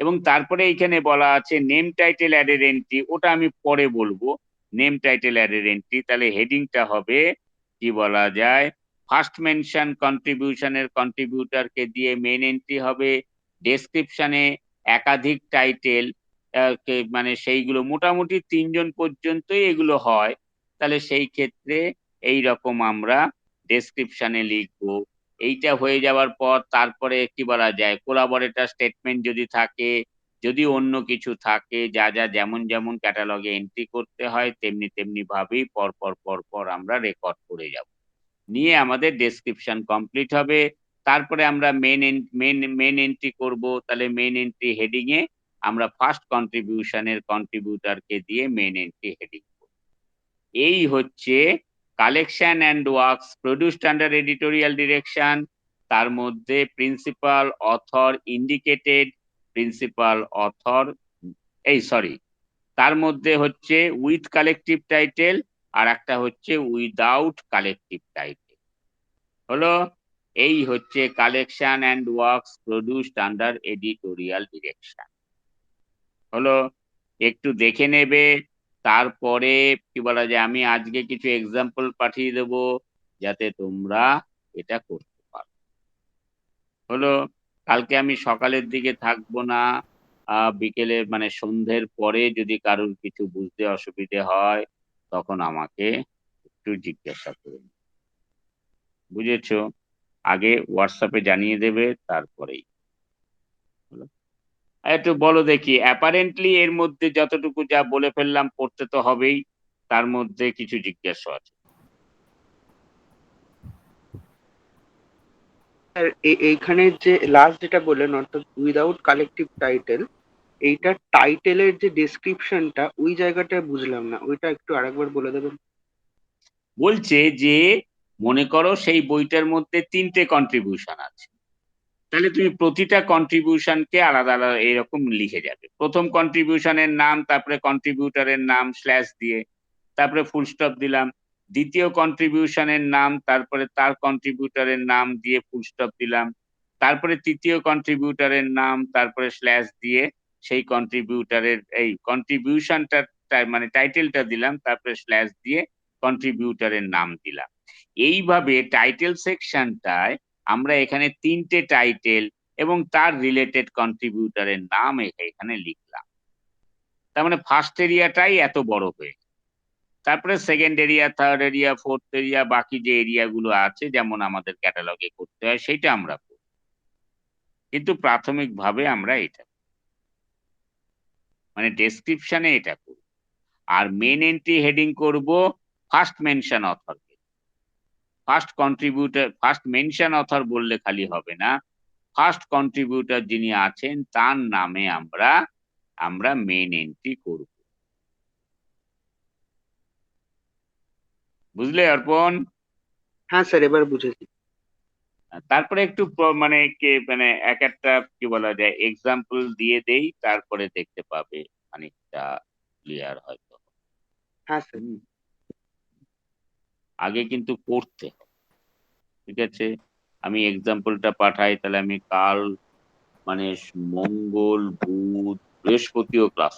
এবং তারপরে এইখানে বলা আছে নেম টাইটেল অ্যাডেড এন্ট্রি, ওটা আমি পরে বলবো। নেম টাইটেল অ্যাডেড এন্ট্রি, তাহলে হেডিংটা হবে কি বলা যায়, ফার্স্ট মেনশন কন্ট্রিবিউশনের কন্ট্রিবিউটরকে দিয়ে মেন এন্ট্রি হবে। ডেসক্রিপশনে একাধিক টাইটেল, মানে সেইগুলো মোটামুটি 3 জন পর্যন্তই এগুলো হয়, তাহলে সেই ক্ষেত্রে এই রকম আমরা ডেসক্রিপশনে লিখবো। এইটা হয়ে যাওয়ার পর তারপরে কি বলা যায়, কোলাবরেটর স্টেটমেন্ট যদি থাকে, যদি অন্য কিছু থাকে, যা যা যেমন যেমন ক্যাটালগে এন্ট্রি করতে হয় তেমনি তেমনি ভাবেই পরপর পরপর আমরা রেকর্ড করে যাব, নিয়ে আমাদের ডেসক্রিপশন কমপ্লিট হবে। তারপরে আমরা মেন এন্ট্রি করব, তাহলে মেন এন্ট্রি হেডিং এ আমরা ফার্স্ট কন্ট্রিবিউশনের কন্ট্রিবিউটরকে দিয়ে মেন এন্ট্রি হেডিং করব। এই হচ্ছে collection and works produced under editorial direction. তার মধ্যে principal author indicated, principal author তার মধ্যে হচ্ছে উইথ কালেকটিভ টাইটেল, আর একটা হচ্ছে উইদাউট কালেকটিভ টাইটেল। হলো, এই হচ্ছে collection and works produced under editorial direction. হলো, একটু দেখে নেবে। তারপরে কি বলা যায়, আমি আজকে কিছু এক্সাম্পল পাঠিয়ে দেব যাতে তোমরা এটা করতে পারো। হলো, কালকে আমি সকালের দিকে থাকবো না, বিকেলে মানে সন্ধ্যের পরে যদি কারোর কিছু বুঝতে অসুবিধে হয় তখন আমাকে একটু জিজ্ঞাসা করুন। বুঝেছো? আগে হোয়াটসঅ্যাপে জানিয়ে দেবে, তারপরেই। হলো, একটু বলো দেখি, অ্যাপারেন্টলি এর মধ্যে যতটুকু যা বলে ফেললাম পড়তে তো হবেই, তার মধ্যে কিছু জিজ্ঞাসা আছে?
স্যার এইখানে যে লাস্ট যেটা বললেন অর্থাৎ উইদাউট কালেকটিভ টাইটেল, এইটার টাইটেলের যে ডেসক্রিপশনটা ওই জায়গাটায় বুঝলাম না, ওইটা একটু আরেকবার বলে দেবেন।
বলছে যে মনে করো সেই বইটার মধ্যে 3টে কন্ট্রিবিউশন আছে, তাহলে তুমি প্রতিটা কন্ট্রিবিউশনকে আলাদা আলাদা এরকম লিখে যাবে। প্রথম কন্ট্রিবিউশনের নাম, তারপরে কন্ট্রিবিউটরের নাম স্ল্যাশ দিয়ে, তারপরে ফুল স্টপ দিলাম। দ্বিতীয় কন্ট্রিবিউশনের নাম, তারপরে তার কন্ট্রিবিউটরের নাম দিয়ে ফুল স্টপ দিলাম। তারপরে তৃতীয় কন্ট্রিবিউটরের নাম, তারপরে স্ল্যাশ দিয়ে সেই কন্ট্রিবিউটরের এই কন্ট্রিবিউশনটা মানে টাইটেলটা দিলাম, তারপরে স্ল্যাশ দিয়ে কন্ট্রিবিউটরের নাম দিলাম। এইভাবে টাইটেল সেকশনটায় আমরা এখানে 3টে টাইটেল এবং তার রিলেটেড কন্ট্রিবিউটরের নাম এখানে লিখলাম। তার মানে ফার্স্ট এরিয়াটাই এত বড় হয়ে, তারপরে second area, third area, fourth area, বাকি যে এরিয়াগুলো আছে যেমন আমাদের ক্যাটালগে করতে হয় সেটা আমরা করব, কিন্তু প্রাথমিকভাবে আমরা এটা মানে ডেসক্রিপশনে এটা করব। আর মেন এন্ট্রি হেডিং করব ফার্স্ট মেনশন অথরকে। First contributor, first mention author বললে খালি হবে না, ফার্স্ট কন্ট্রিবিউটর যিনি আছেন তার নামে আমরা মেন এন্ট্রি করব। বুঝলে অর্পণ?
হ্যাঁ স্যার, এবার বুঝেছি।
তারপরে একটু মানে মানে এক একটা কি বলা যায় এক্সাম্পল দিয়ে দেই, তারপরে দেখতে পাবে খানিকটা ক্লিয়ার হয়তো।
হ্যাঁ স্যার।
হুম, আগে কিন্তু পড়তে হবে, ঠিক আছে? আমি এক্সাম্পলটা পাঠাই, তাহলে আমি কাল মানে মঙ্গল, বুধ, বৃহস্পতিও ক্লাস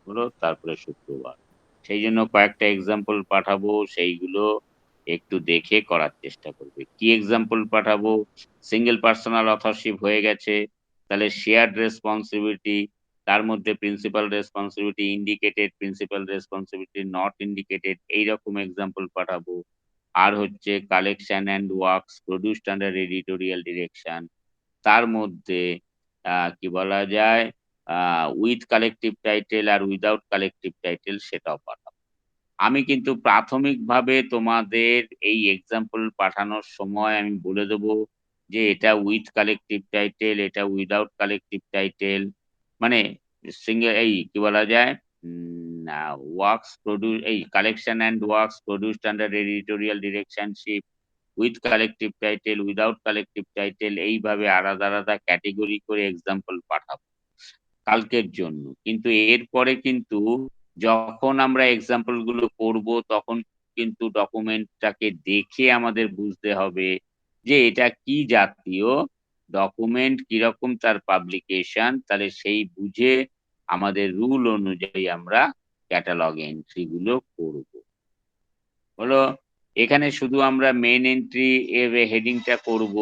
হলো, তারপরে শুক্রবার, সেই জন্য কয়েকটা এক্সাম্পল পাঠাবো, সেইগুলো একটু দেখে করার চেষ্টা করবে। কি এক্সাম্পল পাঠাবো? সিঙ্গেল পার্সোনাল অথরশিপ হয়ে গেছে, তাহলে শেয়ার্ড রেসপন্সিবিলিটি, তার মধ্যে principal responsibility, indicated principal responsibility, not indicated, এইরকম এক্সাম্পল পাঠাবো। আর হচ্ছে collection and works produced under editorial direction, তার মধ্যে কি বলা যায় উইথ কালেকটিভ টাইটেল আর উইদাউট কালেকটিভ টাইটেল সেটাও পাঠাবো। আমি কিন্তু প্রাথমিকভাবে তোমাদের এই এক্সাম্পল পাঠানোর সময় আমি বলে দেবো যে এটা উইথ কালেকটিভ টাইটেল, এটা উইদাউট কালেকটিভ টাইটেল, মানে সিঙ্গেল এই কি বলা যায় ওয়ার্কস প্রডিউস এই collection and works produced under editorial directionship with collective title, without collective title, এইভাবে আলাদা আলাদা ক্যাটেগরি করে এক্সাম্পল পাঠাবো। কালকের জন্য। কিন্তু এরপরে কিন্তু যখন আমরা এক্সাম্পল গুলো করব তখন কিন্তু ডকুমেন্টটাকে দেখে আমাদের বুঝতে হবে যে এটা কি জাতীয় ডকুমেন্ট, কিরকম তার পাবলিকেশন, তাহলে সেই বুঝে আমাদের রুল অনুযায়ী আমরা ক্যাটালগ এন্ট্রি গুলো করব। হলো এখানে শুধু আমরা মেন এন্ট্রি এর হেডিংটা করব,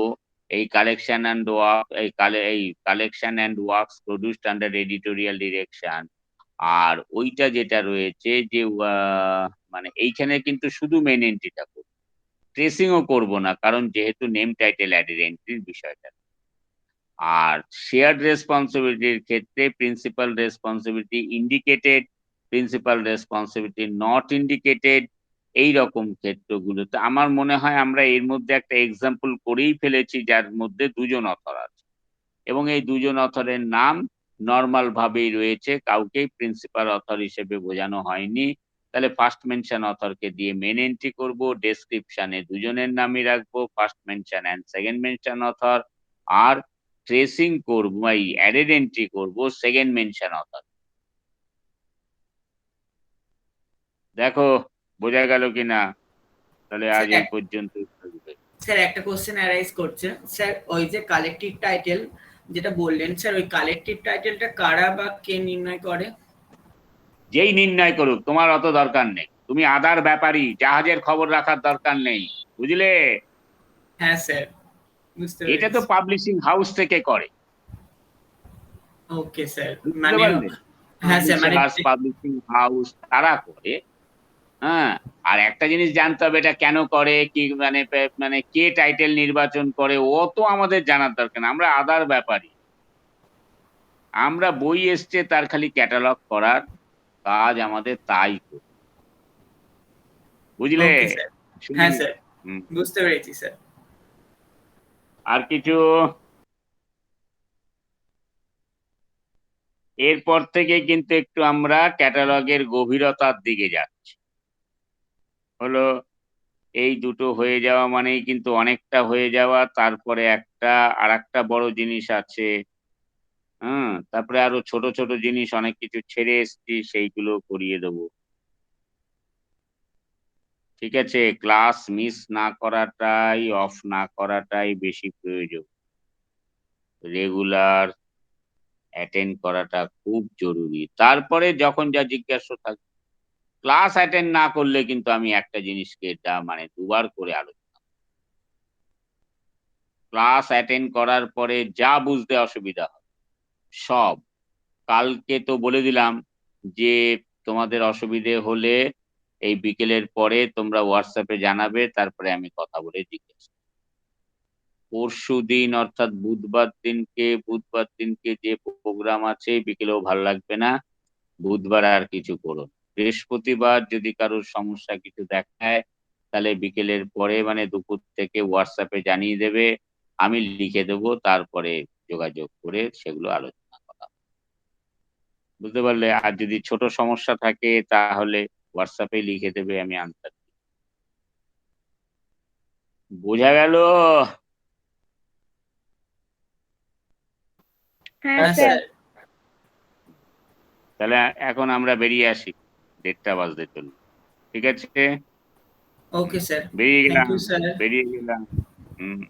এই কালেকশন অ্যান্ড ওয়ার্ক, এই collection and works produced under editorial direction. আর ওইটা যেটা রয়েছে যে মানে এইখানে কিন্তু শুধু মেন এন্ট্রিটা করব, ট্রেসিংও করব না, কারণ যেহেতু নেম টাইটেল অ্যাডেড এন্ট্রির বিষয়টা। আর শেয়ার্ড রেসপন্সিবিলিটির ক্ষেত্রে principal responsibility indicated, principal responsibility not indicated, এই রকম ক্ষেত্রগুলোতে আমার মনে হয় আমরা এর মধ্যে একটা এক্সাম্পল করেই ফেলেছি যার মধ্যে দুজন অথর আছে এবং এই দুজন অথরের নাম নর্মাল ভাবেই রয়েছে, কাউকেই প্রিন্সিপাল অথর হিসেবে বোঝানো হয়নি। তাহলে ফার্স্ট মেনশন অথরকে দিয়ে মেন এন্ট্রি করব, ডেসক্রিপশনে দুজনের নামই রাখবো, first mention and second mention author, আর ট্রেসিং করব এই অ্যাডেড এন্ট্রি করব সেকেন্ড মেনশন অথর। দেখো বোঝা গেল কিনা? তাহলে আজ এই পর্যন্ত।
স্যার একটা কোশ্চেন অ্যারাইজ করছে স্যার, ওই যে কালেকটিভ টাইটেল যেটা বললেন স্যার, ওই কালেকটিভ টাইটেলটা কারা বা কে নির্ণয় করে?
যেই নির্ণয় করুক, তোমার অত দরকার নেই, তুমি আদার ব্যাপারী, জাহাজের খবর রাখার দরকার নেই, বুঝলে?
হ্যাঁ স্যার, বুঝতে
এটা তো
পেরেছি।
পাবলিশিং হাউস থেকে করে।
ওকে স্যার,
বুঝতে
মানে
পারলে?
হ্যাঁ স্যার, মানে
পাবলিশিং হাউস তারা করে। হ্যাঁ, আর একটা জিনিস জানতে হবে এটা কেন করে, কি মানে কে টাইটেল নির্বাচন করে, ও তো আমাদের জানার দরকার না, আমরা আদার ব্যাপারী। আমরা বই এসছে তার খালি ক্যাটালগ করার কাজ আমাদের, তাই করি। বুঝলে?
Okay sir. হ্যাঁ স্যার,
হুম।
বুঝতে পেরেছি স্যার।
আর কিছু? এরপর থেকে কিন্তু একটু আমরা ক্যাটালগের গভীরতার দিকে যাচ্ছি। হলো এই দুটো হয়ে যাওয়া মানেই কিন্তু অনেকটা হয়ে যাওয়া, তারপরে আর একটা বড় জিনিস আছে। তারপরে আরো ছোট ছোট জিনিস অনেক কিছু ছেড়ে এসছি, সেইগুলো করিয়ে দেবো। ঠিক আছে, ক্লাস মিস না করাটাই, অফ না করাটাই বেশি প্রয়োজন। রেগুলার অ্যাটেন্ড করাটা খুব জরুরি। তারপরে যখন যা জিজ্ঞাসা থাকবে, ক্লাস অ্যাটেন্ড না করলে কিন্তু আমি একটা জিনিসকে এটা মানে দুবার করে আলোচনা, ক্লাস অ্যাটেন্ড করার পরে যা বুঝতে অসুবিধা হয় সব কালকে তো বলে দিলাম যে তোমাদের অসুবিধে হলে এই বিকেলের পরে তোমরা হোয়াটসঅ্যাপে জানাবে, তারপরে আমি কথা বলে জিজ্ঞেস। পরশুদিন অর্থাৎ বুধবার দিনকে যে প্রোগ্রাম আছে বিকেলেও ভালো লাগবে না, বুধবার আর কিছু করো না। বৃহস্পতিবার যদি কারোর সমস্যা কিছু দেখায় তাহলে বিকেলের পরে মানে দুপুর থেকে হোয়াটসঅ্যাপে জানিয়ে দেবে, আমি লিখে দেবো, তারপরে যোগাযোগ করে সেগুলো আলোচনা করা। বুঝতে পারলে? আর যদি ছোট সমস্যা থাকে তাহলে হোয়াটসঅ্যাপে লিখে দেবে, আমি আনসার দিই। বোঝা গেল?
হ্যাঁ
হ্যাঁ
স্যার।
স্যার।
তাহলে এখন আমরা বেরিয়ে আসি, 1:30 বাজতে চললো। ঠিক আছে,
ওকে স্যার,
বেরিয়ে
থ্যাংক
গেলাম,
ইউ স্যার।
বেরিয়ে গেলাম। হুম।